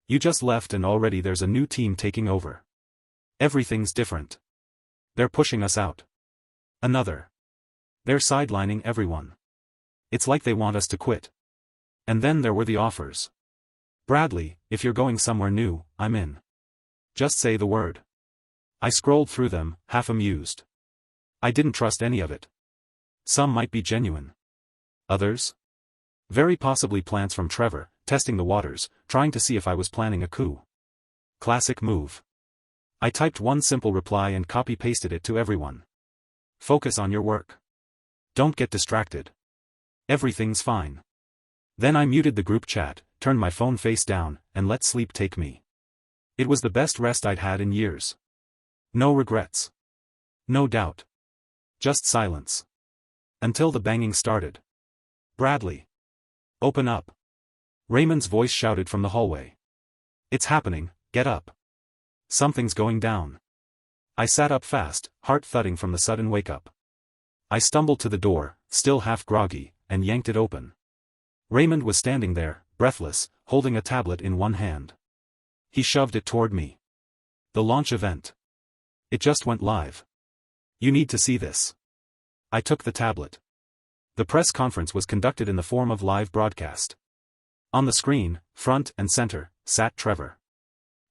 You just left and already there's a new team taking over. Everything's different. They're pushing us out. Another. They're sidelining everyone. It's like they want us to quit. And then there were the offers. Bradley, if you're going somewhere new, I'm in. Just say the word. I scrolled through them, half amused. I didn't trust any of it. Some might be genuine. Others? Very possibly plants from Trevor, testing the waters, trying to see if I was planning a coup. Classic move. I typed one simple reply and copy-pasted it to everyone. Focus on your work. Don't get distracted. Everything's fine. Then I muted the group chat, turned my phone face down, and let sleep take me. It was the best rest I'd had in years. No regrets. No doubt. Just silence. Until the banging started. Bradley. Open up. Raymond's voice shouted from the hallway. It's happening, get up. Something's going down. I sat up fast, heart thudding from the sudden wake-up. I stumbled to the door, still half groggy, and yanked it open. Raymond was standing there, breathless, holding a tablet in one hand. He shoved it toward me. The launch event. It just went live. You need to see this. I took the tablet. The press conference was conducted in the form of live broadcast. On the screen, front and center, sat Trevor.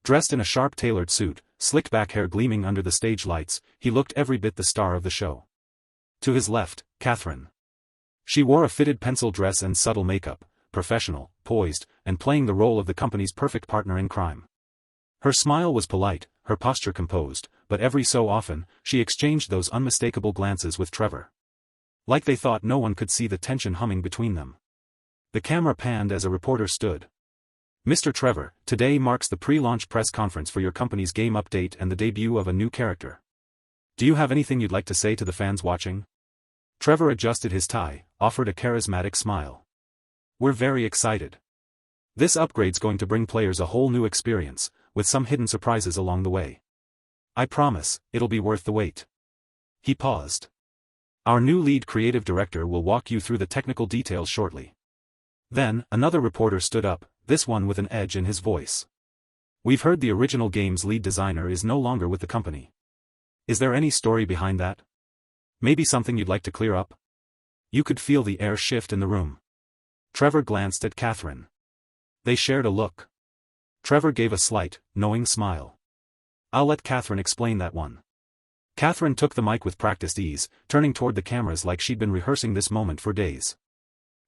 Dressed in a sharp tailored suit, slick back hair gleaming under the stage lights, he looked every bit the star of the show. To his left, Catherine. She wore a fitted pencil dress and subtle makeup, professional, poised, and playing the role of the company's perfect partner in crime. Her smile was polite, her posture composed, but every so often, she exchanged those unmistakable glances with Trevor. Like they thought no one could see the tension humming between them. The camera panned as a reporter stood. Mr. Trevor, today marks the pre-launch press conference for your company's game update and the debut of a new character. Do you have anything you'd like to say to the fans watching? Trevor adjusted his tie, offered a charismatic smile. We're very excited. This upgrade's going to bring players a whole new experience, with some hidden surprises along the way. I promise, it'll be worth the wait. He paused. Our new lead creative director will walk you through the technical details shortly. Then, another reporter stood up, this one with an edge in his voice. We've heard the original game's lead designer is no longer with the company. Is there any story behind that? Maybe something you'd like to clear up? You could feel the air shift in the room. Trevor glanced at Catherine. They shared a look. Trevor gave a slight, knowing smile. I'll let Catherine explain that one. Catherine took the mic with practiced ease, turning toward the cameras like she'd been rehearsing this moment for days.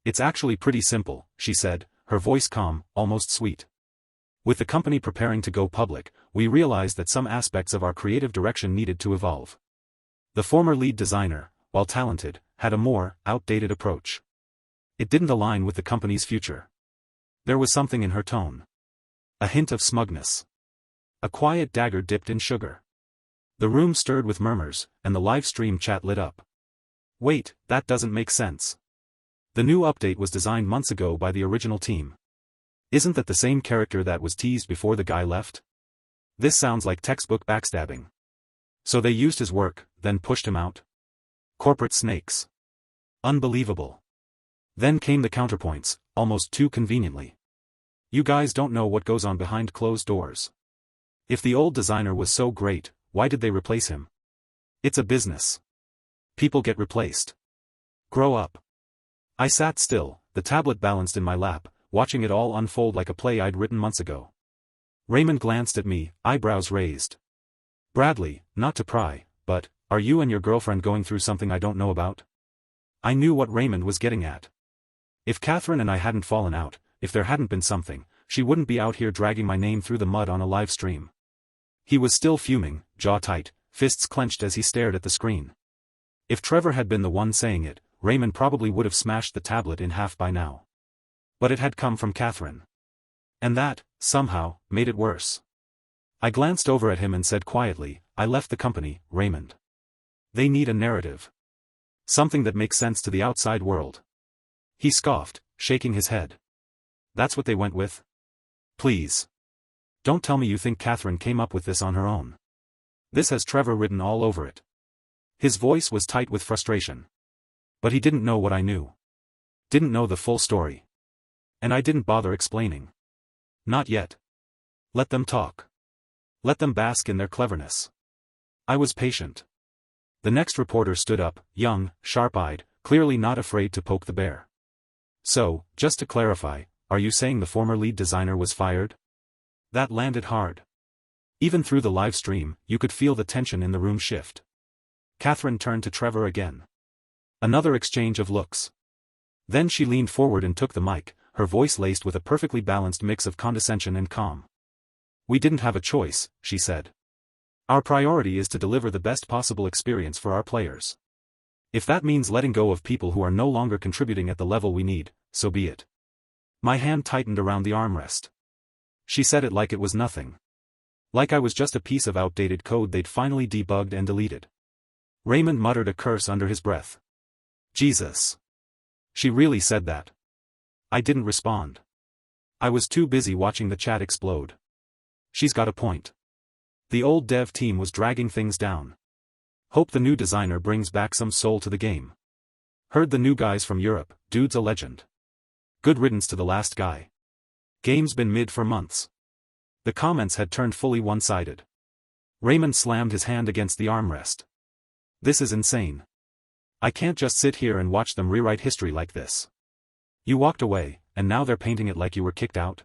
It's actually pretty simple, she said, her voice calm, almost sweet. With the company preparing to go public, we realized that some aspects of our creative direction needed to evolve. The former lead designer, while talented, had a more outdated approach. It didn't align with the company's future. There was something in her tone. A hint of smugness. A quiet dagger dipped in sugar. The room stirred with murmurs, and the live stream chat lit up. Wait, that doesn't make sense. The new update was designed months ago by the original team. Isn't that the same character that was teased before the guy left? This sounds like textbook backstabbing. So they used his work, then pushed him out? Corporate snakes. Unbelievable. Then came the counterpoints, almost too conveniently. You guys don't know what goes on behind closed doors. If the old designer was so great, why did they replace him? It's a business. People get replaced. Grow up. I sat still, the tablet balanced in my lap, watching it all unfold like a play I'd written months ago. Raymond glanced at me, eyebrows raised. Bradley, not to pry, but, are you and your girlfriend going through something I don't know about? I knew what Raymond was getting at. If Catherine and I hadn't fallen out, if there hadn't been something, she wouldn't be out here dragging my name through the mud on a live stream. He was still fuming, jaw tight, fists clenched as he stared at the screen. If Trevor had been the one saying it, Raymond probably would have smashed the tablet in half by now. But it had come from Catherine. And that, somehow, made it worse. I glanced over at him and said quietly, I left the company, Raymond. They need a narrative. Something that makes sense to the outside world. He scoffed, shaking his head. That's what they went with? Please. Don't tell me you think Catherine came up with this on her own. This has Trevor written all over it. His voice was tight with frustration. But he didn't know what I knew. Didn't know the full story. And I didn't bother explaining. Not yet. Let them talk. Let them bask in their cleverness. I was patient. The next reporter stood up, young, sharp-eyed, clearly not afraid to poke the bear. So, just to clarify, are you saying the former lead designer was fired? That landed hard. Even through the live stream, you could feel the tension in the room shift. Catherine turned to Trevor again. Another exchange of looks. Then she leaned forward and took the mic, her voice laced with a perfectly balanced mix of condescension and calm. We didn't have a choice, she said. Our priority is to deliver the best possible experience for our players. If that means letting go of people who are no longer contributing at the level we need, so be it. My hand tightened around the armrest. She said it like it was nothing. Like I was just a piece of outdated code they'd finally debugged and deleted. Raymond muttered a curse under his breath. Jesus. She really said that. I didn't respond. I was too busy watching the chat explode. She's got a point. The old dev team was dragging things down. Hope the new designer brings back some soul to the game. Heard the new guys from Europe, dude's a legend. Good riddance to the last guy. Game's been mid for months. The comments had turned fully one-sided. Raymond slammed his hand against the armrest. This is insane. I can't just sit here and watch them rewrite history like this. You walked away, and now they're painting it like you were kicked out?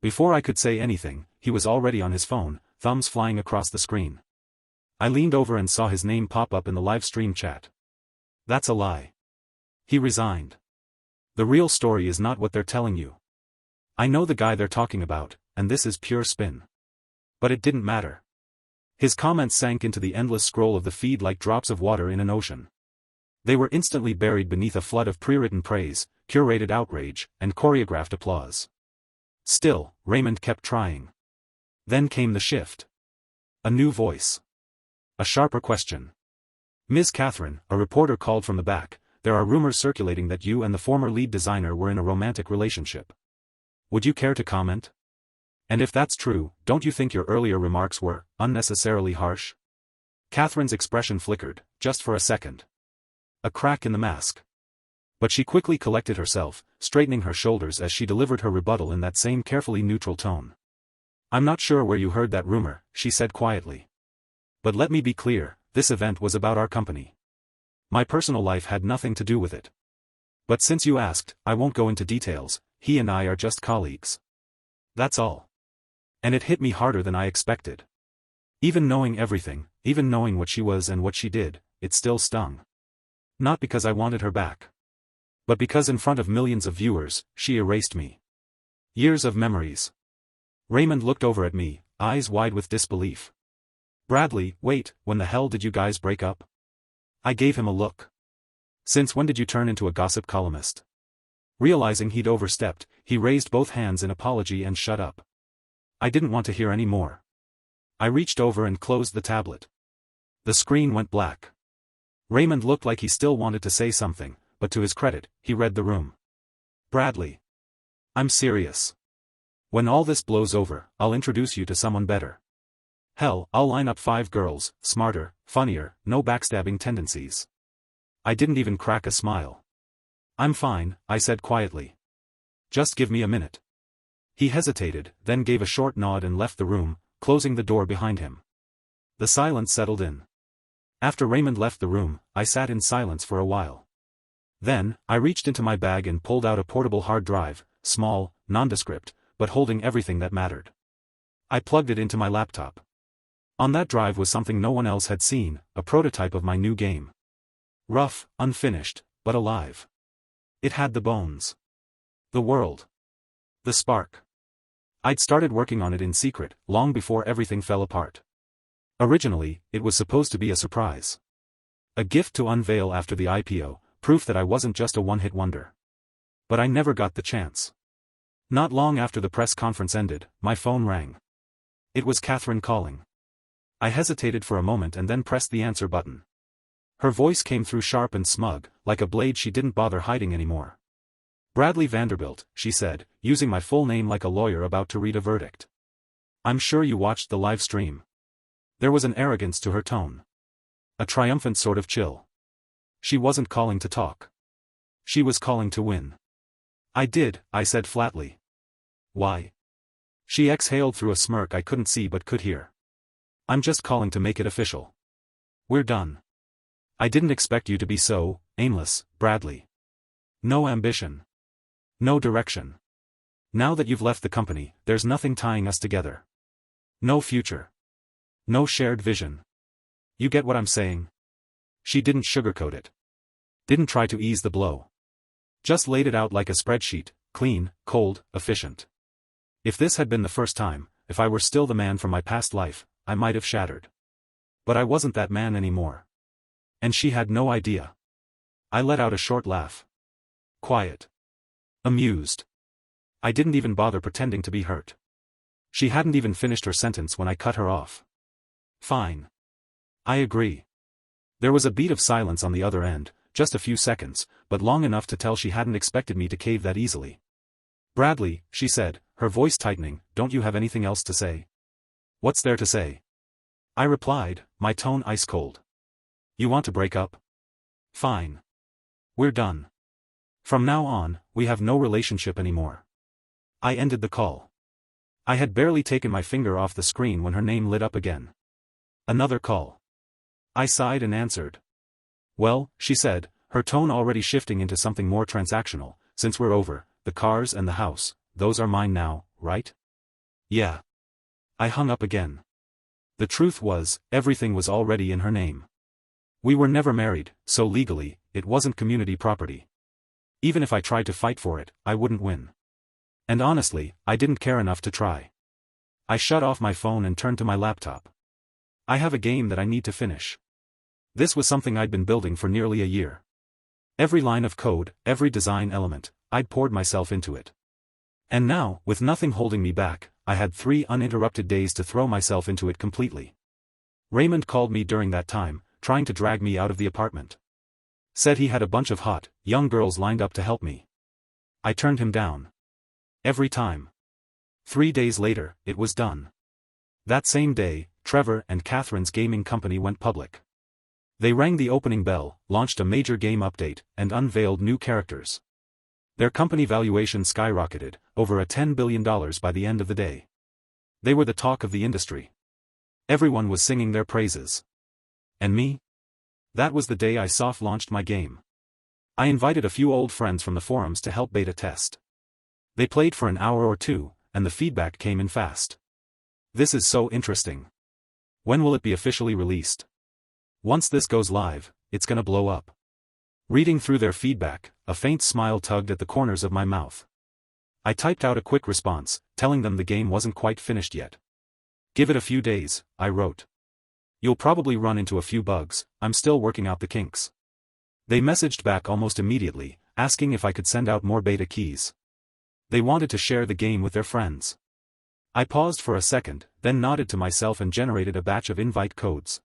Before I could say anything, he was already on his phone, thumbs flying across the screen. I leaned over and saw his name pop up in the live stream chat. That's a lie. He resigned. The real story is not what they're telling you. I know the guy they're talking about, and this is pure spin. But it didn't matter. His comments sank into the endless scroll of the feed like drops of water in an ocean. They were instantly buried beneath a flood of pre-written praise, curated outrage, and choreographed applause. Still, Raymond kept trying. Then came the shift. A new voice. A sharper question. Ms. Catherine, a reporter called from the back, there are rumors circulating that you and the former lead designer were in a romantic relationship. Would you care to comment? And if that's true, don't you think your earlier remarks were unnecessarily harsh? Catherine's expression flickered, just for a second. A crack in the mask. But she quickly collected herself, straightening her shoulders as she delivered her rebuttal in that same carefully neutral tone. I'm not sure where you heard that rumor, she said quietly. But let me be clear, this event was about our company. My personal life had nothing to do with it. But since you asked, I won't go into details, he and I are just colleagues. That's all. And it hit me harder than I expected. Even knowing everything, even knowing what she was and what she did, it still stung. Not because I wanted her back. But because in front of millions of viewers, she erased me. Years of memories. Raymond looked over at me, eyes wide with disbelief. Bradley, wait, when the hell did you guys break up? I gave him a look. Since when did you turn into a gossip columnist? Realizing he'd overstepped, he raised both hands in apology and shut up. I didn't want to hear any more. I reached over and closed the tablet. The screen went black. Raymond looked like he still wanted to say something, but to his credit, he read the room. Bradley. I'm serious. When all this blows over, I'll introduce you to someone better. Hell, I'll line up 5 girls, smarter, funnier, no backstabbing tendencies. I didn't even crack a smile. I'm fine, I said quietly. Just give me a minute. He hesitated, then gave a short nod and left the room, closing the door behind him. The silence settled in. After Raymond left the room, I sat in silence for a while. Then, I reached into my bag and pulled out a portable hard drive, small, nondescript, but holding everything that mattered. I plugged it into my laptop. On that drive was something no one else had seen, a prototype of my new game. Rough, unfinished, but alive. It had the bones. The world. The spark. I'd started working on it in secret, long before everything fell apart. Originally, it was supposed to be a surprise. A gift to unveil after the IPO, proof that I wasn't just a one-hit wonder. But I never got the chance. Not long after the press conference ended, my phone rang. It was Catherine calling. I hesitated for a moment and then pressed the answer button. Her voice came through sharp and smug, like a blade she didn't bother hiding anymore. Bradley Vanderbilt, she said, using my full name like a lawyer about to read a verdict. I'm sure you watched the live stream. There was an arrogance to her tone. A triumphant sort of chill. She wasn't calling to talk. She was calling to win. I did, I said flatly. Why? She exhaled through a smirk I couldn't see but could hear. I'm just calling to make it official. We're done. I didn't expect you to be so aimless, Bradley. No ambition. No direction. Now that you've left the company, there's nothing tying us together. No future. No shared vision. You get what I'm saying? She didn't sugarcoat it. Didn't try to ease the blow. Just laid it out like a spreadsheet, clean, cold, efficient. If this had been the first time, if I were still the man from my past life, I might have shattered. But I wasn't that man anymore. And she had no idea. I let out a short laugh. Quiet. Amused. I didn't even bother pretending to be hurt. She hadn't even finished her sentence when I cut her off. Fine. I agree. There was a beat of silence on the other end, just a few seconds, but long enough to tell she hadn't expected me to cave that easily. Bradley, she said, her voice tightening, don't you have anything else to say? What's there to say? I replied, my tone ice cold. You want to break up? Fine. We're done. From now on, we have no relationship anymore. I ended the call. I had barely taken my finger off the screen when her name lit up again. Another call. I sighed and answered. Well, she said, her tone already shifting into something more transactional, since we're over, the cars and the house, those are mine now, right? Yeah. I hung up again. The truth was, everything was already in her name. We were never married, so legally, it wasn't community property. Even if I tried to fight for it, I wouldn't win. And honestly, I didn't care enough to try. I shut off my phone and turned to my laptop. I have a game that I need to finish. This was something I'd been building for nearly a year. Every line of code, every design element, I'd poured myself into it. And now, with nothing holding me back, I had 3 uninterrupted days to throw myself into it completely. Raymond called me during that time, trying to drag me out of the apartment. Said he had a bunch of hot, young girls lined up to help me. I turned him down. Every time. 3 days later, it was done. That same day, Trevor and Catherine's gaming company went public. They rang the opening bell, launched a major game update, and unveiled new characters. Their company valuation skyrocketed, over a $10 billion by the end of the day. They were the talk of the industry. Everyone was singing their praises. And me? That was the day I soft-launched my game. I invited a few old friends from the forums to help beta test. They played for an hour or two, and the feedback came in fast. This is so interesting. When will it be officially released? Once this goes live, it's gonna blow up. Reading through their feedback, a faint smile tugged at the corners of my mouth. I typed out a quick response, telling them the game wasn't quite finished yet. Give it a few days, I wrote. You'll probably run into a few bugs, I'm still working out the kinks. They messaged back almost immediately, asking if I could send out more beta keys. They wanted to share the game with their friends. I paused for a second, then nodded to myself and generated a batch of invite codes.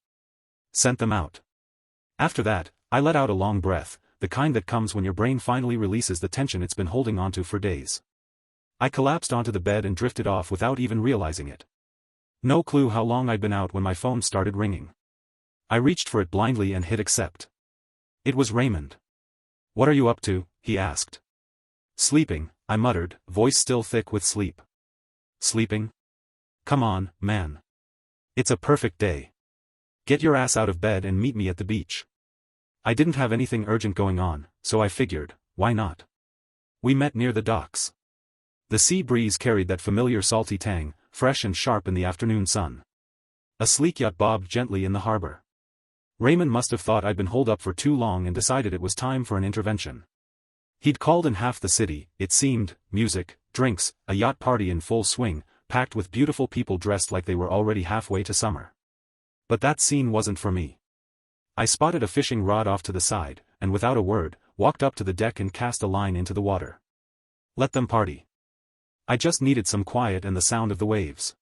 Sent them out. After that, I let out a long breath, the kind that comes when your brain finally releases the tension it's been holding onto for days. I collapsed onto the bed and drifted off without even realizing it. No clue how long I'd been out when my phone started ringing. I reached for it blindly and hit accept. It was Raymond. What are you up to? He asked. Sleeping, I muttered, voice still thick with sleep. Sleeping? Come on, man. It's a perfect day. Get your ass out of bed and meet me at the beach. I didn't have anything urgent going on, so I figured, why not? We met near the docks. The sea breeze carried that familiar salty tang, fresh and sharp in the afternoon sun. A sleek yacht bobbed gently in the harbor. Raymond must have thought I'd been holed up for too long and decided it was time for an intervention. He'd called in half the city, it seemed, music, drinks, a yacht party in full swing, packed with beautiful people dressed like they were already halfway to summer. But that scene wasn't for me. I spotted a fishing rod off to the side, and without a word, walked up to the deck and cast a line into the water. Let them party. I just needed some quiet and the sound of the waves.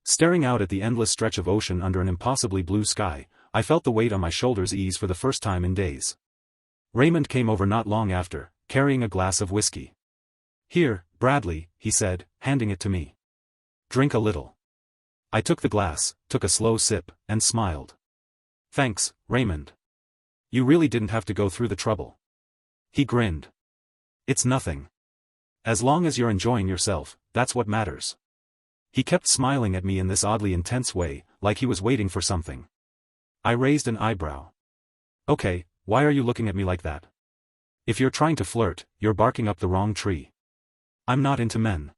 Staring out at the endless stretch of ocean under an impossibly blue sky, I felt the weight on my shoulders ease for the first time in days. Raymond came over not long after, carrying a glass of whiskey. Here, Bradley, he said, handing it to me. Drink a little. I took the glass, took a slow sip, and smiled. Thanks, Raymond. You really didn't have to go through the trouble. He grinned. It's nothing. As long as you're enjoying yourself, that's what matters. He kept smiling at me in this oddly intense way, like he was waiting for something. I raised an eyebrow. Okay, why are you looking at me like that? If you're trying to flirt, you're barking up the wrong tree. I'm not into men.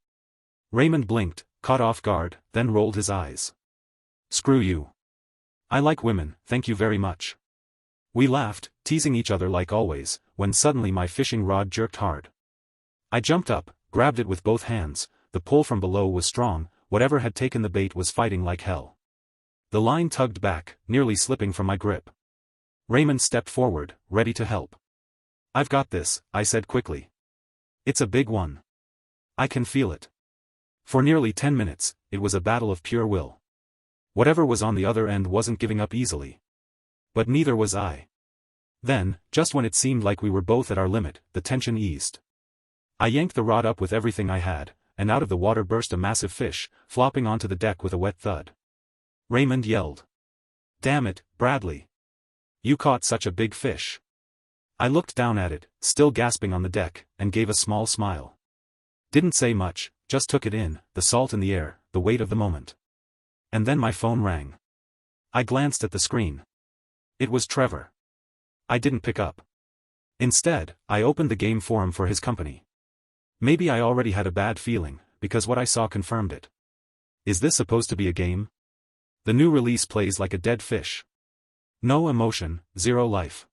Raymond blinked, caught off guard, then rolled his eyes. Screw you. I like women, thank you very much. We laughed, teasing each other like always, when suddenly my fishing rod jerked hard. I jumped up, grabbed it with both hands. The pull from below was strong, whatever had taken the bait was fighting like hell. The line tugged back, nearly slipping from my grip. Raymond stepped forward, ready to help. I've got this, I said quickly. It's a big one. I can feel it. For nearly 10 minutes, it was a battle of pure will. Whatever was on the other end wasn't giving up easily. But neither was I. Then, just when it seemed like we were both at our limit, the tension eased. I yanked the rod up with everything I had, and out of the water burst a massive fish, flopping onto the deck with a wet thud. Raymond yelled. Damn it, Bradley. You caught such a big fish. I looked down at it, still gasping on the deck, and gave a small smile. Didn't say much, just took it in, the salt in the air, the weight of the moment. And then my phone rang. I glanced at the screen. It was Trevor. I didn't pick up. Instead, I opened the game forum for his company. Maybe I already had a bad feeling, because what I saw confirmed it. Is this supposed to be a game? The new release plays like a dead fish. No emotion, zero life.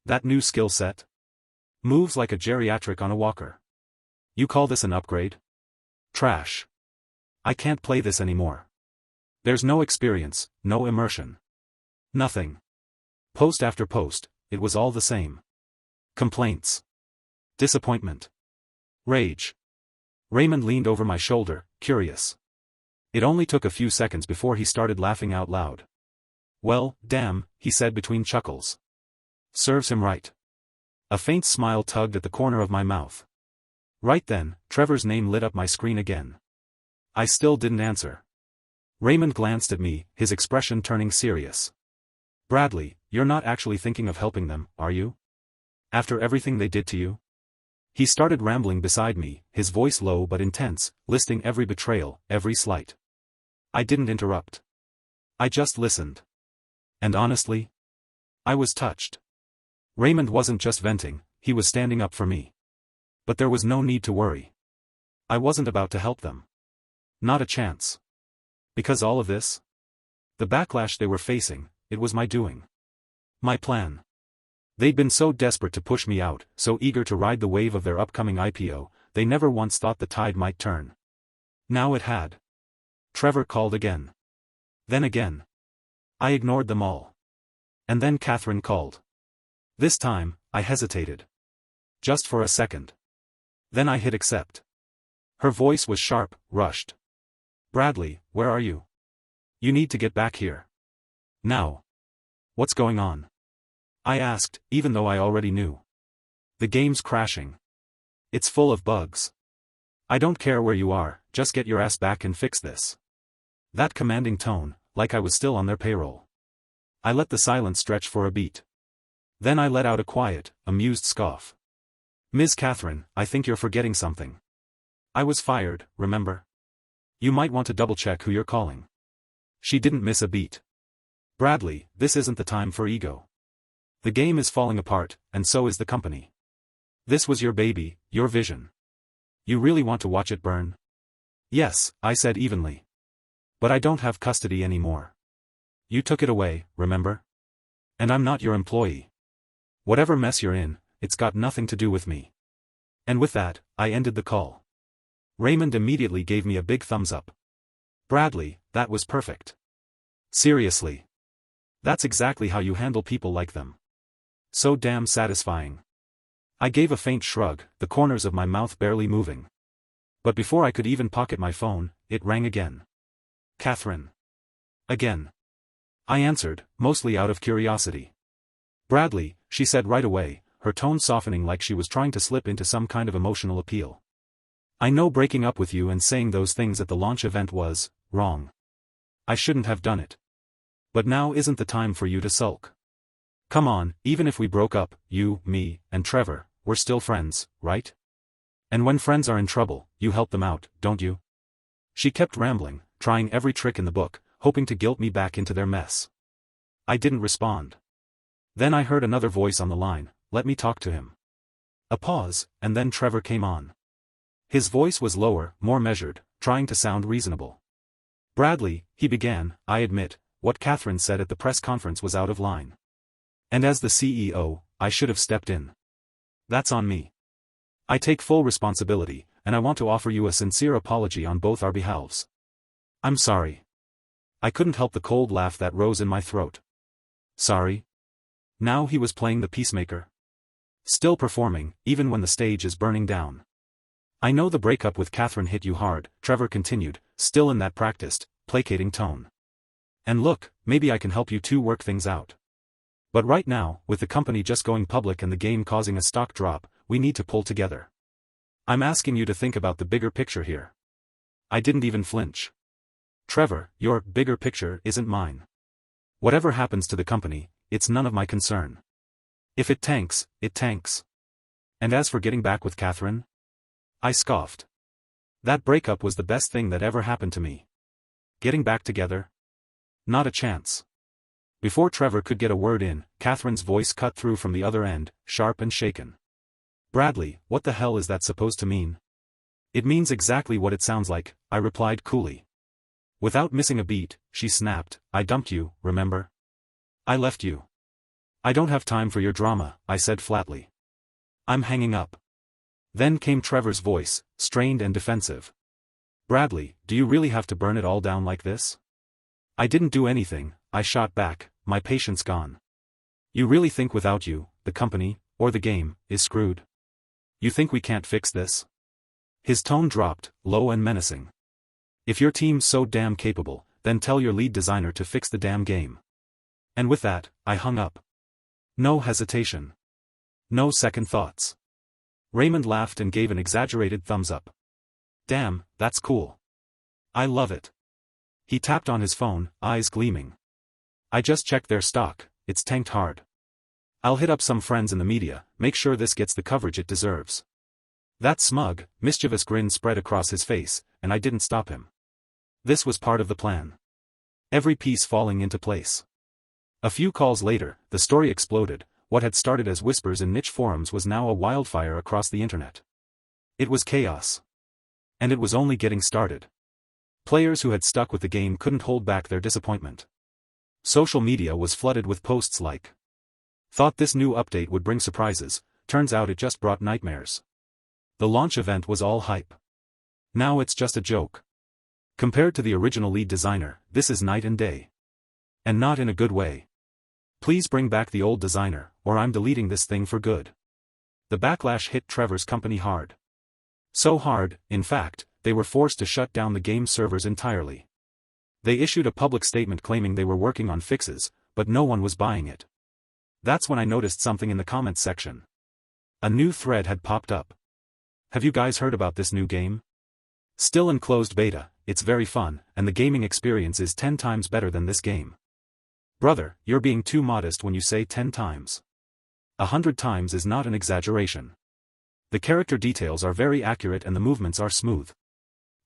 That new skill set? Moves like a geriatric on a walker. You call this an upgrade? Trash. I can't play this anymore. There's no experience, no immersion. Nothing. Post after post, it was all the same. Complaints. Disappointment. Rage. Raymond leaned over my shoulder, curious. It only took a few seconds before he started laughing out loud. Well, damn, he said between chuckles. Serves him right. A faint smile tugged at the corner of my mouth. Right then, Trevor's name lit up my screen again. I still didn't answer. Raymond glanced at me, his expression turning serious. Bradley, you're not actually thinking of helping them, are you? After everything they did to you? He started rambling beside me, his voice low but intense, listing every betrayal, every slight. I didn't interrupt. I just listened. And honestly, I was touched. Raymond wasn't just venting, he was standing up for me. But there was no need to worry. I wasn't about to help them. Not a chance. Because all of this? The backlash they were facing, it was my doing. My plan. They'd been so desperate to push me out, so eager to ride the wave of their upcoming IPO, they never once thought the tide might turn. Now it had. Trevor called again. Then again. I ignored them all. And then Catherine called. This time, I hesitated. Just for a second. Then I hit accept. Her voice was sharp, rushed. Bradley, where are you? You need to get back here. Now. What's going on? I asked, even though I already knew. The game's crashing. It's full of bugs. I don't care where you are, just get your ass back and fix this. That commanding tone, like I was still on their payroll. I let the silence stretch for a beat. Then I let out a quiet, amused scoff. Ms. Catherine, I think you're forgetting something. I was fired, remember? You might want to double-check who you're calling. She didn't miss a beat. Bradley, this isn't the time for ego. The game is falling apart, and so is the company. This was your baby, your vision. You really want to watch it burn? Yes, I said evenly. But I don't have custody anymore. You took it away, remember? And I'm not your employee. Whatever mess you're in, it's got nothing to do with me. And with that, I ended the call. Raymond immediately gave me a big thumbs up. Bradley, that was perfect. Seriously. That's exactly how you handle people like them. So damn satisfying. I gave a faint shrug, the corners of my mouth barely moving. But before I could even pocket my phone, it rang again. Catherine. Again. I answered, mostly out of curiosity. Bradley, she said right away, her tone softening like she was trying to slip into some kind of emotional appeal. I know breaking up with you and saying those things at the launch event was wrong. I shouldn't have done it. But now isn't the time for you to sulk. Come on, even if we broke up, you, me, and Trevor, we're still friends, right? And when friends are in trouble, you help them out, don't you? She kept rambling, trying every trick in the book, hoping to guilt me back into their mess. I didn't respond. Then I heard another voice on the line, let me talk to him. A pause, and then Trevor came on. His voice was lower, more measured, trying to sound reasonable. Bradley, he began, I admit, what Catherine said at the press conference was out of line. And as the CEO, I should have stepped in. That's on me. I take full responsibility, and I want to offer you a sincere apology on both our behalves. I'm sorry. I couldn't help the cold laugh that rose in my throat. Sorry? Now he was playing the peacemaker. Still performing, even when the stage is burning down. I know the breakup with Catherine hit you hard, Trevor continued, still in that practiced, placating tone. And look, maybe I can help you two work things out. But right now, with the company just going public and the game causing a stock drop, we need to pull together. I'm asking you to think about the bigger picture here. I didn't even flinch. Trevor, your bigger picture isn't mine. Whatever happens to the company, it's none of my concern. If it tanks, it tanks. And as for getting back with Catherine? I scoffed. That breakup was the best thing that ever happened to me. Getting back together? Not a chance. Before Trevor could get a word in, Catherine's voice cut through from the other end, sharp and shaken. Bradley, what the hell is that supposed to mean? It means exactly what it sounds like, I replied coolly. Without missing a beat, she snapped, I dumped you, remember? I left you. I don't have time for your drama, I said flatly. I'm hanging up. Then came Trevor's voice, strained and defensive. Bradley, do you really have to burn it all down like this? I didn't do anything, I shot back, my patience gone. You really think without you, the company, or the game, is screwed? You think we can't fix this? His tone dropped, low and menacing. If your team's so damn capable, then tell your lead designer to fix the damn game. And with that, I hung up. No hesitation. No second thoughts. Raymond laughed and gave an exaggerated thumbs up. Damn, that's cool. I love it. He tapped on his phone, eyes gleaming. I just checked their stock, it's tanked hard. I'll hit up some friends in the media, make sure this gets the coverage it deserves. That smug, mischievous grin spread across his face, and I didn't stop him. This was part of the plan. Every piece falling into place. A few calls later, the story exploded. What had started as whispers in niche forums was now a wildfire across the internet. It was chaos. And it was only getting started. Players who had stuck with the game couldn't hold back their disappointment. Social media was flooded with posts like, thought this new update would bring surprises, turns out it just brought nightmares. The launch event was all hype. Now it's just a joke. Compared to the original lead designer, this is night and day. And not in a good way. Please bring back the old designer, or I'm deleting this thing for good. The backlash hit Trevor's company hard. So hard, in fact, they were forced to shut down the game's servers entirely. They issued a public statement claiming they were working on fixes, but no one was buying it. That's when I noticed something in the comments section. A new thread had popped up. Have you guys heard about this new game? Still in closed beta, it's very fun, and the gaming experience is 10 times better than this game. Brother, you're being too modest when you say 10 times. 100 times is not an exaggeration. The character details are very accurate and the movements are smooth.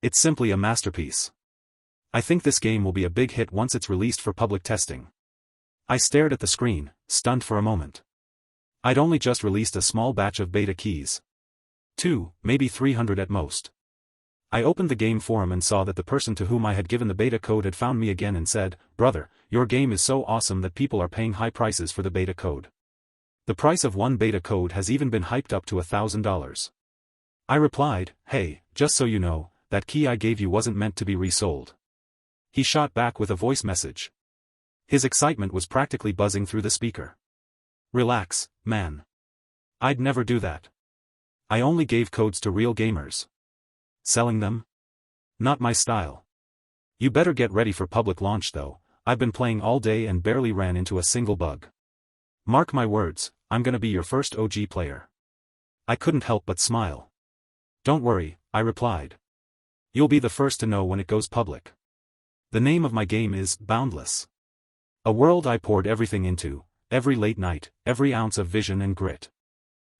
It's simply a masterpiece. I think this game will be a big hit once it's released for public testing. I stared at the screen, stunned for a moment. I'd only just released a small batch of beta keys. 2, maybe 300 at most. I opened the game forum and saw that the person to whom I had given the beta code had found me again and said, "Brother, your game is so awesome that people are paying high prices for the beta code. The price of one beta code has even been hyped up to $1,000. I replied, "Hey, just so you know, that key I gave you wasn't meant to be resold." He shot back with a voice message. His excitement was practically buzzing through the speaker. "Relax, man. I'd never do that. I only gave codes to real gamers. Selling them? Not my style. You better get ready for public launch though. I've been playing all day and barely ran into a single bug. Mark my words, I'm gonna be your first OG player." I couldn't help but smile. "Don't worry," I replied. "You'll be the first to know when it goes public." The name of my game is Boundless. A world I poured everything into, every late night, every ounce of vision and grit.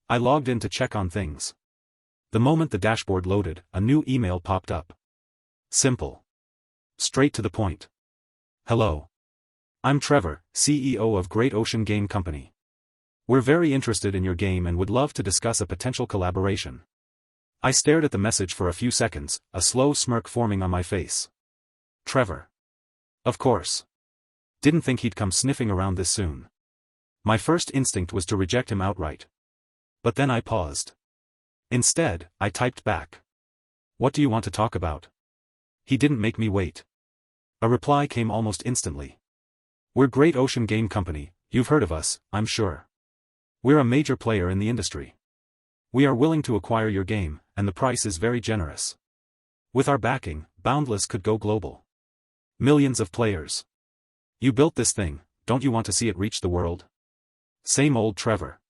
I logged in to check on things. The moment the dashboard loaded, a new email popped up. Simple. Straight to the point. Hello. I'm Trevor, CEO of Great Ocean Game Company. We're very interested in your game and would love to discuss a potential collaboration. I stared at the message for a few seconds, a slow smirk forming on my face. Trevor. Of course. Didn't think he'd come sniffing around this soon. My first instinct was to reject him outright. But then I paused. Instead, I typed back. What do you want to talk about? He didn't make me wait. A reply came almost instantly. We're Great Ocean Game Company, you've heard of us, I'm sure. We're a major player in the industry. We are willing to acquire your game, and the price is very generous. With our backing, Boundless could go global. Millions of players. You built this thing, don't you want to see it reach the world? Same old Trevor.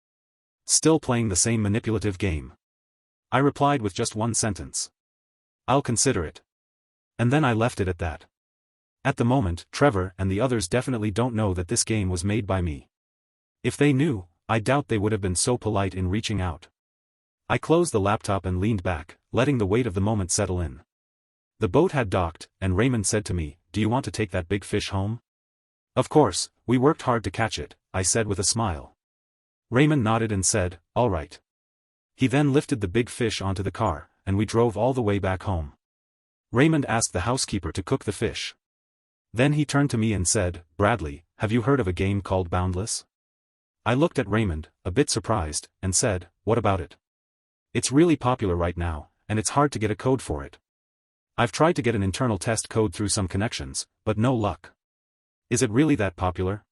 Still playing the same manipulative game. I replied with just one sentence. I'll consider it. And then I left it at that. At the moment, Trevor and the others definitely don't know that this game was made by me. If they knew, I doubt they would have been so polite in reaching out. I closed the laptop and leaned back, letting the weight of the moment settle in. The boat had docked, and Raymond said to me, "Do you want to take that big fish home?" Of course, we worked hard to catch it, I said with a smile. Raymond nodded and said, "All right." He then lifted the big fish onto the car, and we drove all the way back home. Raymond asked the housekeeper to cook the fish. Then he turned to me and said, "Bradley, have you heard of a game called Boundless?" I looked at Raymond, a bit surprised, and said, "What about it?" "It's really popular right now, and it's hard to get a code for it. I've tried to get an internal test code through some connections, but no luck." "Is it really that popular?"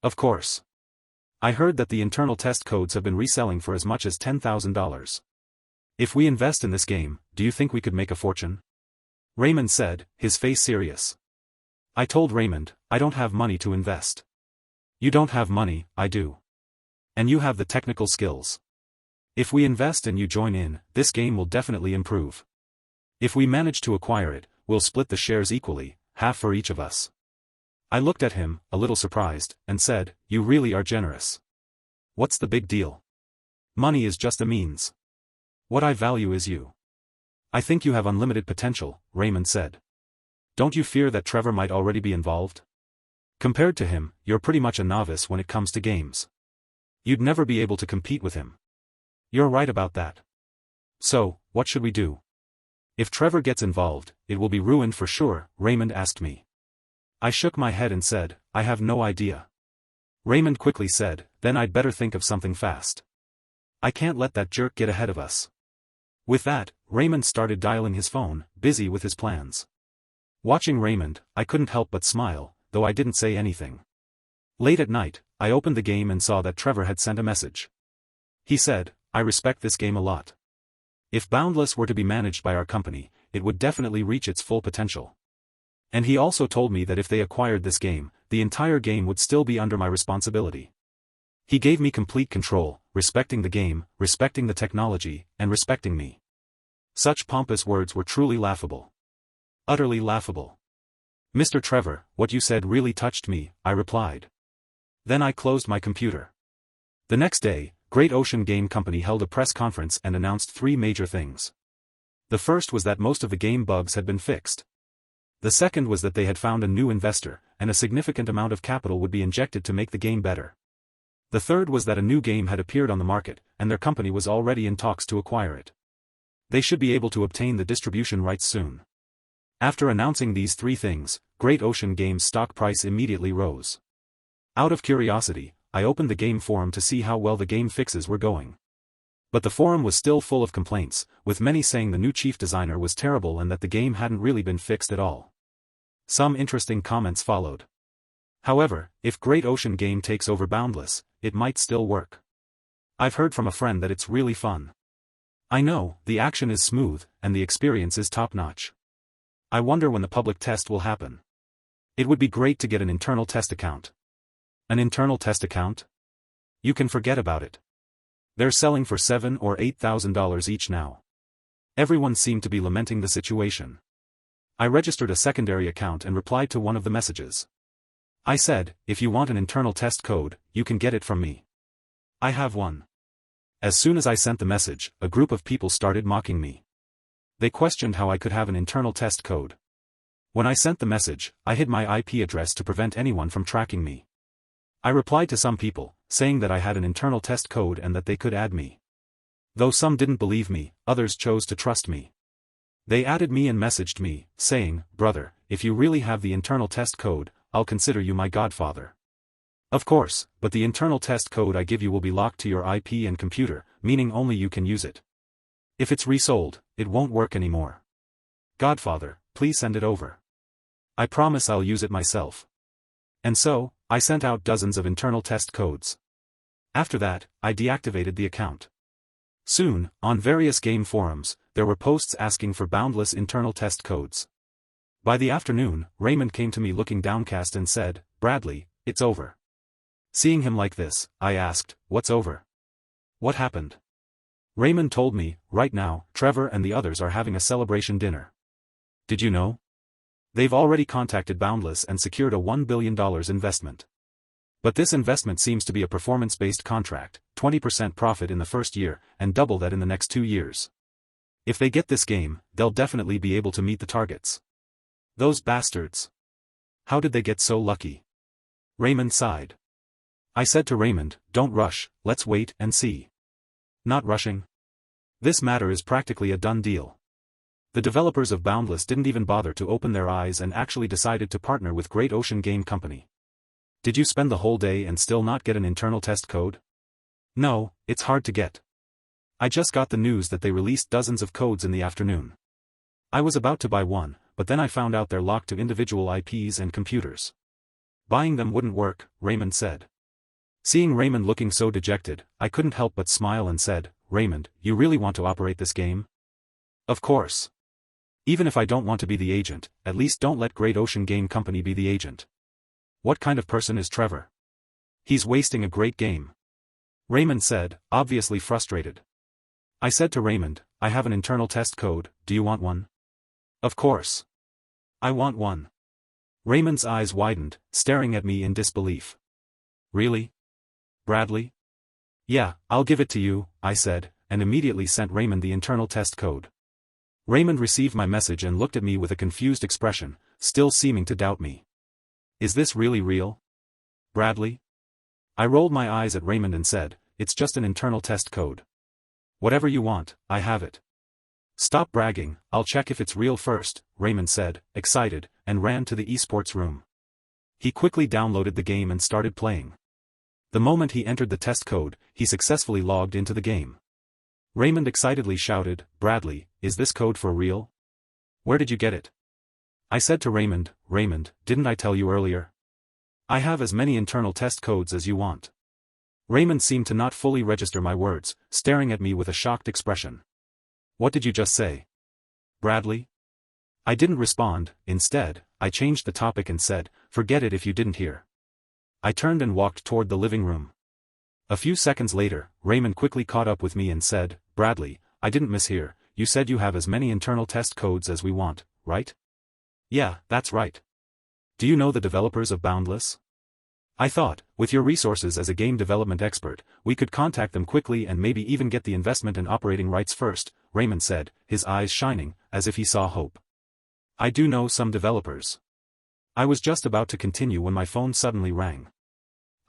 "Of course. I heard that the internal test codes have been reselling for as much as $10,000. If we invest in this game, do you think we could make a fortune?" Raymond said, his face serious. I told Raymond, "I don't have money to invest." "You don't have money, I do. And you have the technical skills. If we invest and you join in, this game will definitely improve. If we manage to acquire it, we'll split the shares equally, half for each of us." I looked at him, a little surprised, and said, "You really are generous. What's the big deal? Money is just a means. What I value is you." "I think you have unlimited potential," Raymond said. "Don't you fear that Trevor might already be involved? Compared to him, you're pretty much a novice when it comes to games. You'd never be able to compete with him." "You're right about that. So, what should we do?" "If Trevor gets involved, it will be ruined for sure," Raymond asked me. I shook my head and said, "I have no idea." Raymond quickly said, "Then I'd better think of something fast. I can't let that jerk get ahead of us." With that, Raymond started dialing his phone, busy with his plans. Watching Raymond, I couldn't help but smile, though I didn't say anything. Late at night, I opened the game and saw that Trevor had sent a message. He said, "I respect this game a lot. If Boundless were to be managed by our company, it would definitely reach its full potential. And he also told me that if they acquired this game, the entire game would still be under my responsibility. He gave me complete control, respecting the game, respecting the technology, and respecting me." Such pompous words were truly laughable. Utterly laughable. "Mr. Trevor, what you said really touched me," I replied. Then I closed my computer. The next day, Great Ocean Game Company held a press conference and announced 3 major things. The first was that most of the game bugs had been fixed. The second was that they had found a new investor, and a significant amount of capital would be injected to make the game better. The third was that a new game had appeared on the market, and their company was already in talks to acquire it. They should be able to obtain the distribution rights soon. After announcing these 3 things, Great Ocean Games' stock price immediately rose. Out of curiosity, I opened the game forum to see how well the game fixes were going. But the forum was still full of complaints, with many saying the new chief designer was terrible and that the game hadn't really been fixed at all. Some interesting comments followed. However, if Great Ocean Game takes over Boundless, it might still work. I've heard from a friend that it's really fun. I know, the action is smooth, and the experience is top-notch. I wonder when the public test will happen. It would be great to get an internal test account. An internal test account? You can forget about it. They're selling for $7,000 or $8,000 each now. Everyone seemed to be lamenting the situation. I registered a secondary account and replied to one of the messages. I said, if you want an internal test code, you can get it from me. I have one. As soon as I sent the message, a group of people started mocking me. They questioned how I could have an internal test code. When I sent the message, I hid my IP address to prevent anyone from tracking me. I replied to some people, saying that I had an internal test code and that they could add me. Though some didn't believe me, others chose to trust me. They added me and messaged me, saying, brother, if you really have the internal test code, I'll consider you my godfather. Of course, but the internal test code I give you will be locked to your IP and computer, meaning only you can use it. If it's resold, it won't work anymore. Godfather, please send it over. I promise I'll use it myself. And so, I sent out dozens of internal test codes. After that, I deactivated the account. Soon, on various game forums, there were posts asking for boundless internal test codes. By the afternoon, Raymond came to me looking downcast and said, Bradley, it's over. Seeing him like this, I asked, what's over? What happened? Raymond told me, right now, Trevor and the others are having a celebration dinner. Did you know? They've already contacted Boundless and secured a $1 billion investment. But this investment seems to be a performance-based contract, 20% profit in the first year, and double that in the next 2 years. If they get this game, they'll definitely be able to meet the targets. Those bastards. How did they get so lucky? Raymond sighed. I said to Raymond, don't rush, let's wait and see. Not rushing. This matter is practically a done deal. The developers of Boundless didn't even bother to open their eyes and actually decided to partner with Great Ocean Game Company. Did you spend the whole day and still not get an internal test code? No, it's hard to get. I just got the news that they released dozens of codes in the afternoon. I was about to buy one, but then I found out they're locked to individual IPs and computers. Buying them wouldn't work, Raymond said. Seeing Raymond looking so dejected, I couldn't help but smile and said, Raymond, you really want to operate this game? Of course. Even if I don't want to be the agent, at least don't let Great Ocean Game Company be the agent. What kind of person is Trevor? He's wasting a great game. Raymond said, obviously frustrated. I said to Raymond, I have an internal test code, do you want one? Of course. I want one. Raymond's eyes widened, staring at me in disbelief. Really? Bradley? Yeah, I'll give it to you, I said, and immediately sent Raymond the internal test code. Raymond received my message and looked at me with a confused expression, still seeming to doubt me. Is this really real? Bradley? I rolled my eyes at Raymond and said, it's just an internal test code. Whatever you want, I have it. Stop bragging, I'll check if it's real first, Raymond said, excited, and ran to the esports room. He quickly downloaded the game and started playing. The moment he entered the test code, he successfully logged into the game. Raymond excitedly shouted, Bradley, is this code for real? Where did you get it? I said to Raymond, Raymond, didn't I tell you earlier? I have as many internal test codes as you want. Raymond seemed to not fully register my words, staring at me with a shocked expression. What did you just say? Bradley? I didn't respond, instead, I changed the topic and said, forget it if you didn't hear. I turned and walked toward the living room. A few seconds later, Raymond quickly caught up with me and said, Bradley, I didn't mishear, you said you have as many internal test codes as we want, right? Yeah, that's right. Do you know the developers of Boundless? I thought, with your resources as a game development expert, we could contact them quickly and maybe even get the investment and operating rights first, Raymond said, his eyes shining, as if he saw hope. I do know some developers. I was just about to continue when my phone suddenly rang.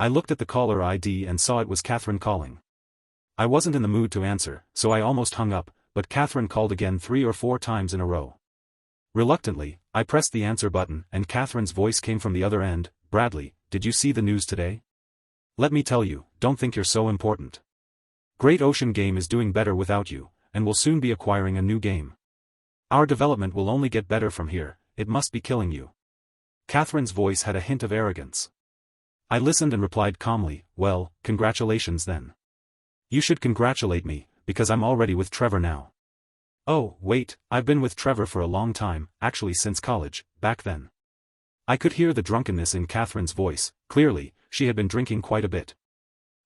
I looked at the caller ID and saw it was Catherine calling. I wasn't in the mood to answer, so I almost hung up, but Catherine called again 3 or 4 times in a row. Reluctantly, I pressed the answer button and Catherine's voice came from the other end, Bradley, did you see the news today? Let me tell you, don't think you're so important. Great Ocean Game is doing better without you, and will soon be acquiring a new game. Our development will only get better from here, it must be killing you. Catherine's voice had a hint of arrogance. I listened and replied calmly, well, congratulations then. You should congratulate me, because I'm already with Trevor now. Oh, wait, I've been with Trevor for a long time, actually since college, back then. I could hear the drunkenness in Catherine's voice, clearly, she had been drinking quite a bit.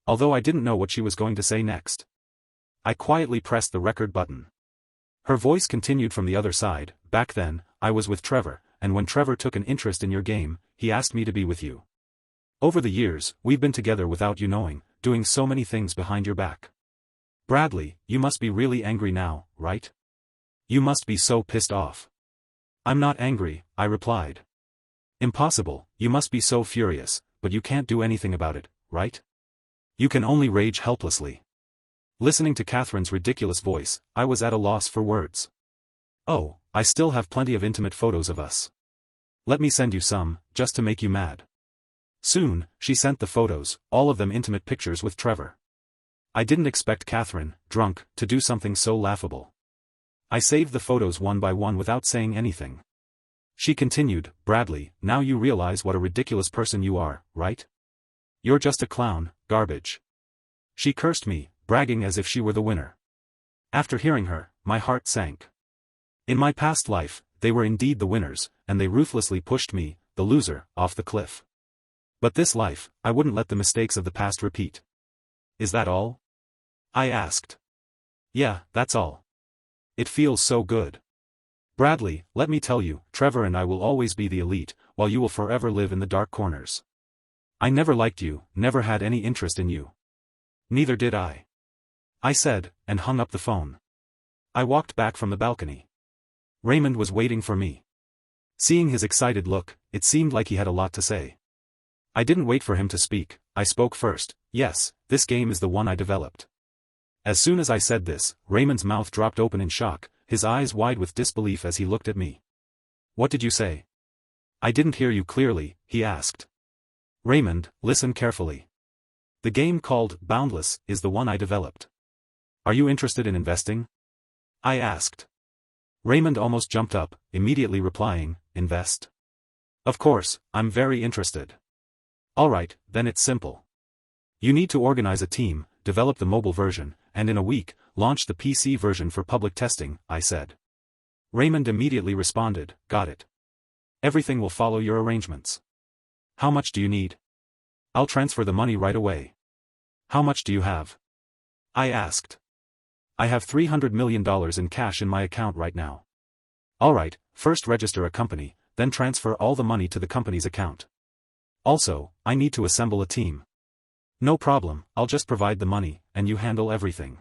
Although I didn't know what she was going to say next. I quietly pressed the record button. Her voice continued from the other side, back then, I was with Trevor, and when Trevor took an interest in your game, he asked me to be with you. Over the years, we've been together without you knowing, doing so many things behind your back. Bradley, you must be really angry now, right? You must be so pissed off. I'm not angry, I replied. Impossible, you must be so furious, but you can't do anything about it, right? You can only rage helplessly. Listening to Catherine's ridiculous voice, I was at a loss for words. Oh, I still have plenty of intimate photos of us. Let me send you some, just to make you mad. Soon, she sent the photos, all of them intimate pictures with Trevor. I didn't expect Catherine, drunk, to do something so laughable. I saved the photos one by one without saying anything. She continued, Bradley, now you realize what a ridiculous person you are, right? You're just a clown, garbage. She cursed me, bragging as if she were the winner. After hearing her, my heart sank. In my past life, they were indeed the winners, and they ruthlessly pushed me, the loser, off the cliff. But this life, I wouldn't let the mistakes of the past repeat. Is that all? I asked. Yeah, that's all. It feels so good. Bradley, let me tell you, Trevor and I will always be the elite, while you will forever live in the dark corners. I never liked you, never had any interest in you. Neither did I said, and hung up the phone. I walked back from the balcony. Raymond was waiting for me. Seeing his excited look, it seemed like he had a lot to say. I didn't wait for him to speak, I spoke first. Yes, this game is the one I developed. As soon as I said this, Raymond's mouth dropped open in shock, his eyes wide with disbelief as he looked at me. What did you say? I didn't hear you clearly, he asked. Raymond, listen carefully. The game called Boundless is the one I developed. Are you interested in investing? I asked. Raymond almost jumped up, immediately replying, invest? Of course, I'm very interested. Alright, then it's simple. You need to organize a team, develop the mobile version, and in a week, launch the PC version for public testing, I said. Raymond immediately responded, got it. Everything will follow your arrangements. How much do you need? I'll transfer the money right away. How much do you have? I asked. I have $300 million in cash in my account right now. Alright, first register a company, then transfer all the money to the company's account. Also, I need to assemble a team. No problem, I'll just provide the money, and you handle everything.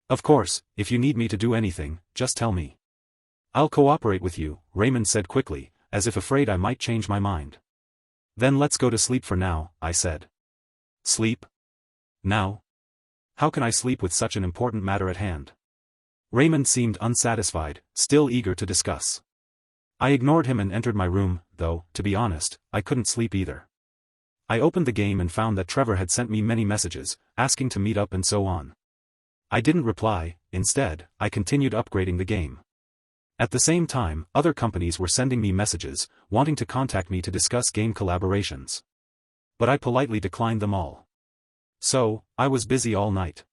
Of course, if you need me to do anything, just tell me. I'll cooperate with you, Raymond said quickly, as if afraid I might change my mind. Then let's go to sleep for now, I said. Sleep? Now? How can I sleep with such an important matter at hand? Raymond seemed unsatisfied, still eager to discuss. I ignored him and entered my room, though, to be honest, I couldn't sleep either. I opened the game and found that Trevor had sent me many messages, asking to meet up and so on. I didn't reply, instead, I continued upgrading the game. At the same time, other companies were sending me messages, wanting to contact me to discuss game collaborations. But I politely declined them all. So, I was busy all night.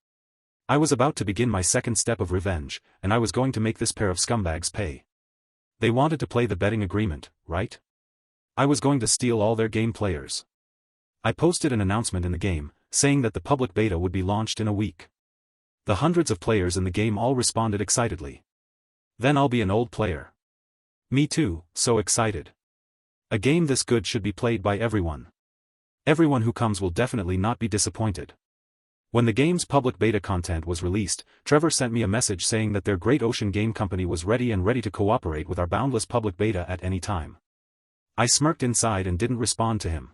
I was about to begin my second step of revenge, and I was going to make this pair of scumbags pay. They wanted to play the betting agreement, right? I was going to steal all their game players. I posted an announcement in the game, saying that the public beta would be launched in a week. The hundreds of players in the game all responded excitedly. Then I'll be an old player. Me too, so excited. A game this good should be played by everyone. Everyone who comes will definitely not be disappointed. When the game's public beta content was released, Trevor sent me a message saying that their Great Ocean Game Company was ready to cooperate with our Boundless public beta at any time. I smirked inside and didn't respond to him.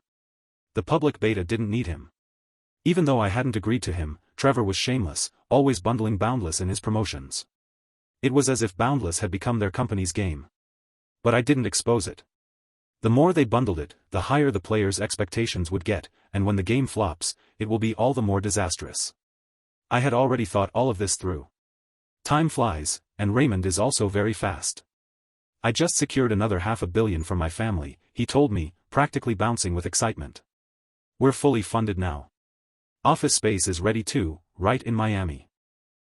The public beta didn't need him. Even though I hadn't agreed to him, Trevor was shameless, always bundling Boundless in his promotions. It was as if Boundless had become their company's game. But I didn't expose it. The more they bundled it, the higher the players' expectations would get, and when the game flops, it will be all the more disastrous. I had already thought all of this through. Time flies, and Raymond is also very fast. I just secured another $500 million from my family, he told me, practically bouncing with excitement. We're fully funded now. Office space is ready too, right in Miami.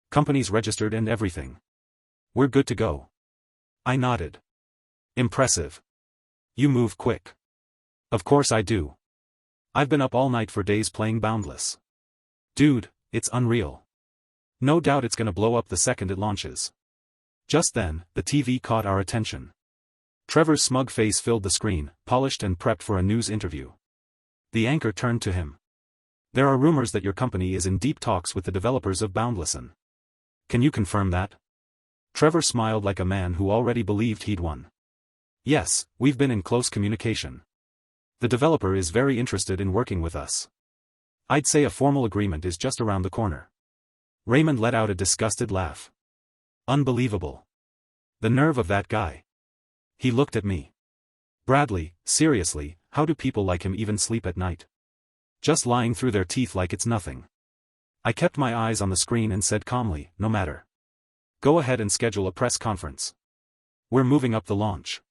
Company's registered and everything. We're good to go. I nodded. Impressive. You move quick. Of course I do. I've been up all night for days playing Boundless. Dude, it's unreal. No doubt it's gonna blow up the second it launches. Just then, the TV caught our attention. Trevor's smug face filled the screen, polished and prepped for a news interview. The anchor turned to him. There are rumors that your company is in deep talks with the developers of Boundlesson. Can you confirm that? Trevor smiled like a man who already believed he'd won. Yes, we've been in close communication. The developer is very interested in working with us. I'd say a formal agreement is just around the corner. Raymond let out a disgusted laugh. Unbelievable. The nerve of that guy. He looked at me. Bradley, seriously, how do people like him even sleep at night? Just lying through their teeth like it's nothing. I kept my eyes on the screen and said calmly, no matter. Go ahead and schedule a press conference. We're moving up the launch.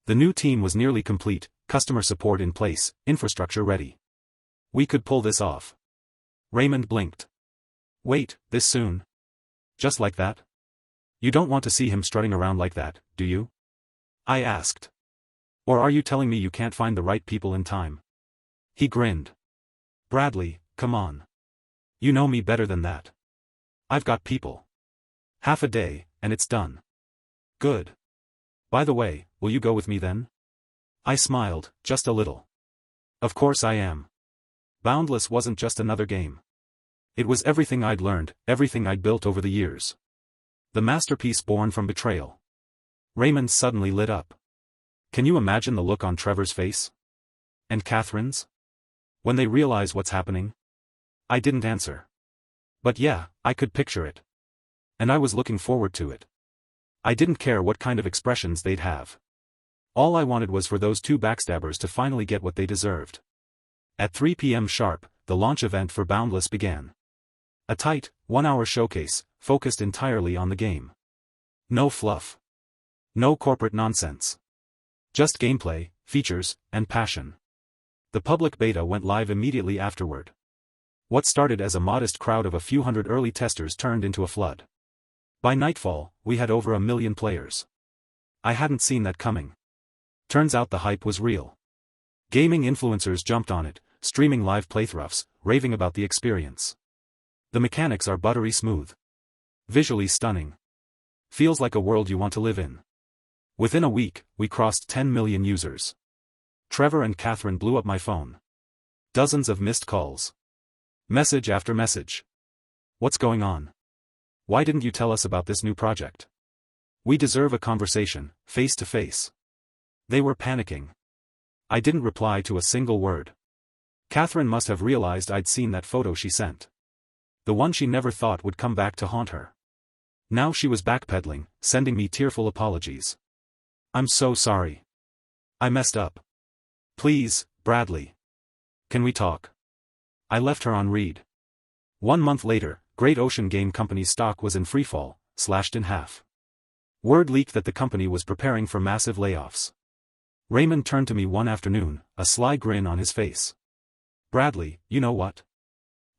The new team was nearly complete, customer support in place, infrastructure ready. We could pull this off. Raymond blinked. Wait, this soon? Just like that? You don't want to see him strutting around like that, do you? I asked. Or are you telling me you can't find the right people in time? He grinned. Bradley, come on. You know me better than that. I've got people. Half a day, and it's done. Good. By the way, will you go with me then? I smiled, just a little. Of course I am. Boundless wasn't just another game. It was everything I'd learned, everything I'd built over the years. The masterpiece born from betrayal. Raymond suddenly lit up. Can you imagine the look on Trevor's face? And Catherine's? When they realize what's happening? I didn't answer. But yeah, I could picture it. And I was looking forward to it. I didn't care what kind of expressions they'd have. All I wanted was for those two backstabbers to finally get what they deserved. At 3 p.m. sharp, the launch event for Boundless began. A tight, 1-hour showcase, focused entirely on the game. No fluff. No corporate nonsense. Just gameplay, features, and passion. The public beta went live immediately afterward. What started as a modest crowd of a few hundred early testers turned into a flood. By nightfall, we had over 1 million players. I hadn't seen that coming. Turns out the hype was real. Gaming influencers jumped on it, streaming live playthroughs, raving about the experience. The mechanics are buttery smooth. Visually stunning. Feels like a world you want to live in. Within a week, we crossed 10 million users. Trevor and Catherine blew up my phone. Dozens of missed calls. Message after message. What's going on? Why didn't you tell us about this new project? We deserve a conversation, face to face. They were panicking. I didn't reply to a single word. Catherine must have realized I'd seen that photo she sent. The one she never thought would come back to haunt her. Now she was backpedaling, sending me tearful apologies. I'm so sorry. I messed up. Please, Bradley. Can we talk? I left her on read. 1 month later, Great Ocean Game Company's stock was in freefall, slashed in half. Word leaked that the company was preparing for massive layoffs. Raymond turned to me one afternoon, a sly grin on his face. Bradley, you know what?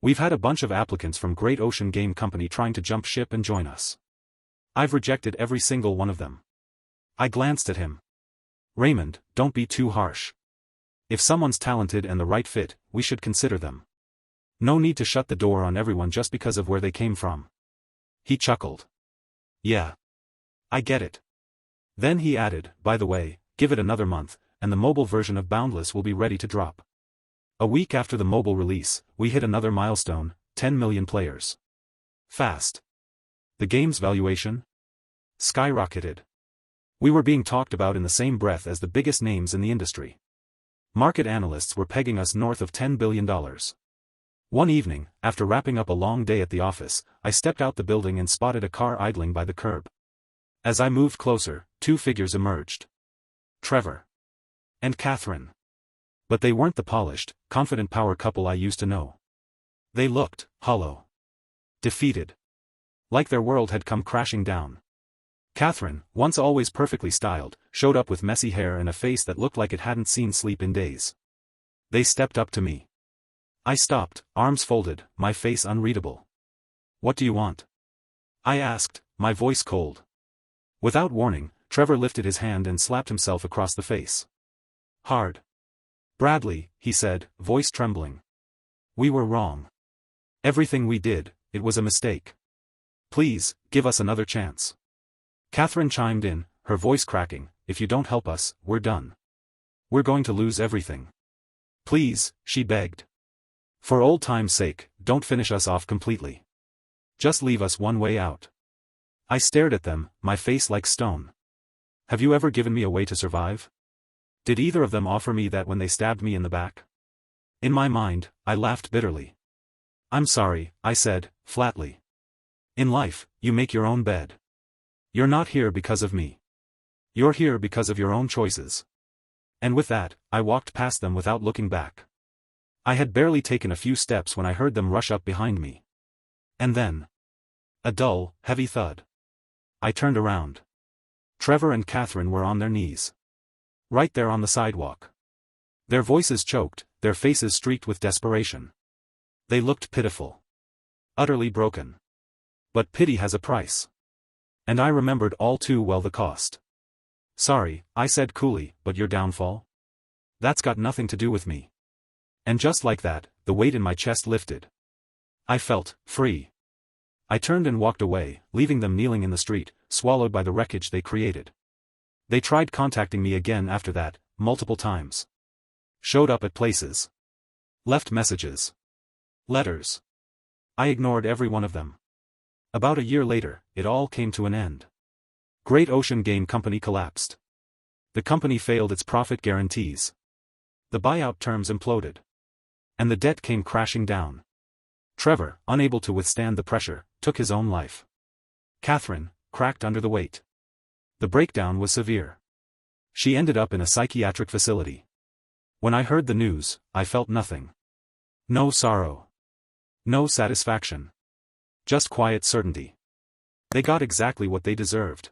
We've had a bunch of applicants from Great Ocean Game Company trying to jump ship and join us. I've rejected every single one of them. I glanced at him. Raymond, don't be too harsh. If someone's talented and the right fit, we should consider them. No need to shut the door on everyone just because of where they came from. He chuckled. Yeah. I get it. Then he added, by the way, give it another month, and the mobile version of Boundless will be ready to drop. A week after the mobile release, we hit another milestone, 10 million players. Fast. The game's valuation? Skyrocketed. We were being talked about in the same breath as the biggest names in the industry. Market analysts were pegging us north of $10 billion. One evening, after wrapping up a long day at the office, I stepped out the building and spotted a car idling by the curb. As I moved closer, 2 figures emerged. Trevor. And Catherine. But they weren't the polished, confident power couple I used to know. They looked hollow. Defeated. Like their world had come crashing down. Catherine, once always perfectly styled, showed up with messy hair and a face that looked like it hadn't seen sleep in days. They stepped up to me. I stopped, arms folded, my face unreadable. What do you want? I asked, my voice cold. Without warning, Trevor lifted his hand and slapped himself across the face. Hard. Bradley, he said, voice trembling. We were wrong. Everything we did, it was a mistake. Please, give us another chance. Catherine chimed in, her voice cracking, if you don't help us, we're done. We're going to lose everything. Please, she begged. For old time's sake, don't finish us off completely. Just leave us one way out. I stared at them, my face like stone. Have you ever given me a way to survive? Did either of them offer me that when they stabbed me in the back? In my mind, I laughed bitterly. I'm sorry, I said, flatly. In life, you make your own bed. You're not here because of me. You're here because of your own choices. And with that, I walked past them without looking back. I had barely taken a few steps when I heard them rush up behind me. And then, a dull, heavy thud. I turned around. Trevor and Catherine were on their knees. Right there on the sidewalk. Their voices choked, their faces streaked with desperation. They looked pitiful. Utterly broken. But pity has a price. And I remembered all too well the cost. Sorry, I said coolly, but your downfall? That's got nothing to do with me. And just like that, the weight in my chest lifted. I felt free. I turned and walked away, leaving them kneeling in the street, swallowed by the wreckage they created. They tried contacting me again after that, multiple times. Showed up at places. Left messages. Letters. I ignored every one of them. About a year later, it all came to an end. Great Ocean Game Company collapsed. The company failed its profit guarantees. The buyout terms imploded. And the debt came crashing down. Trevor, unable to withstand the pressure, took his own life. Catherine, cracked under the weight. The breakdown was severe. She ended up in a psychiatric facility. When I heard the news, I felt nothing. No sorrow. No satisfaction. Just quiet certainty. They got exactly what they deserved.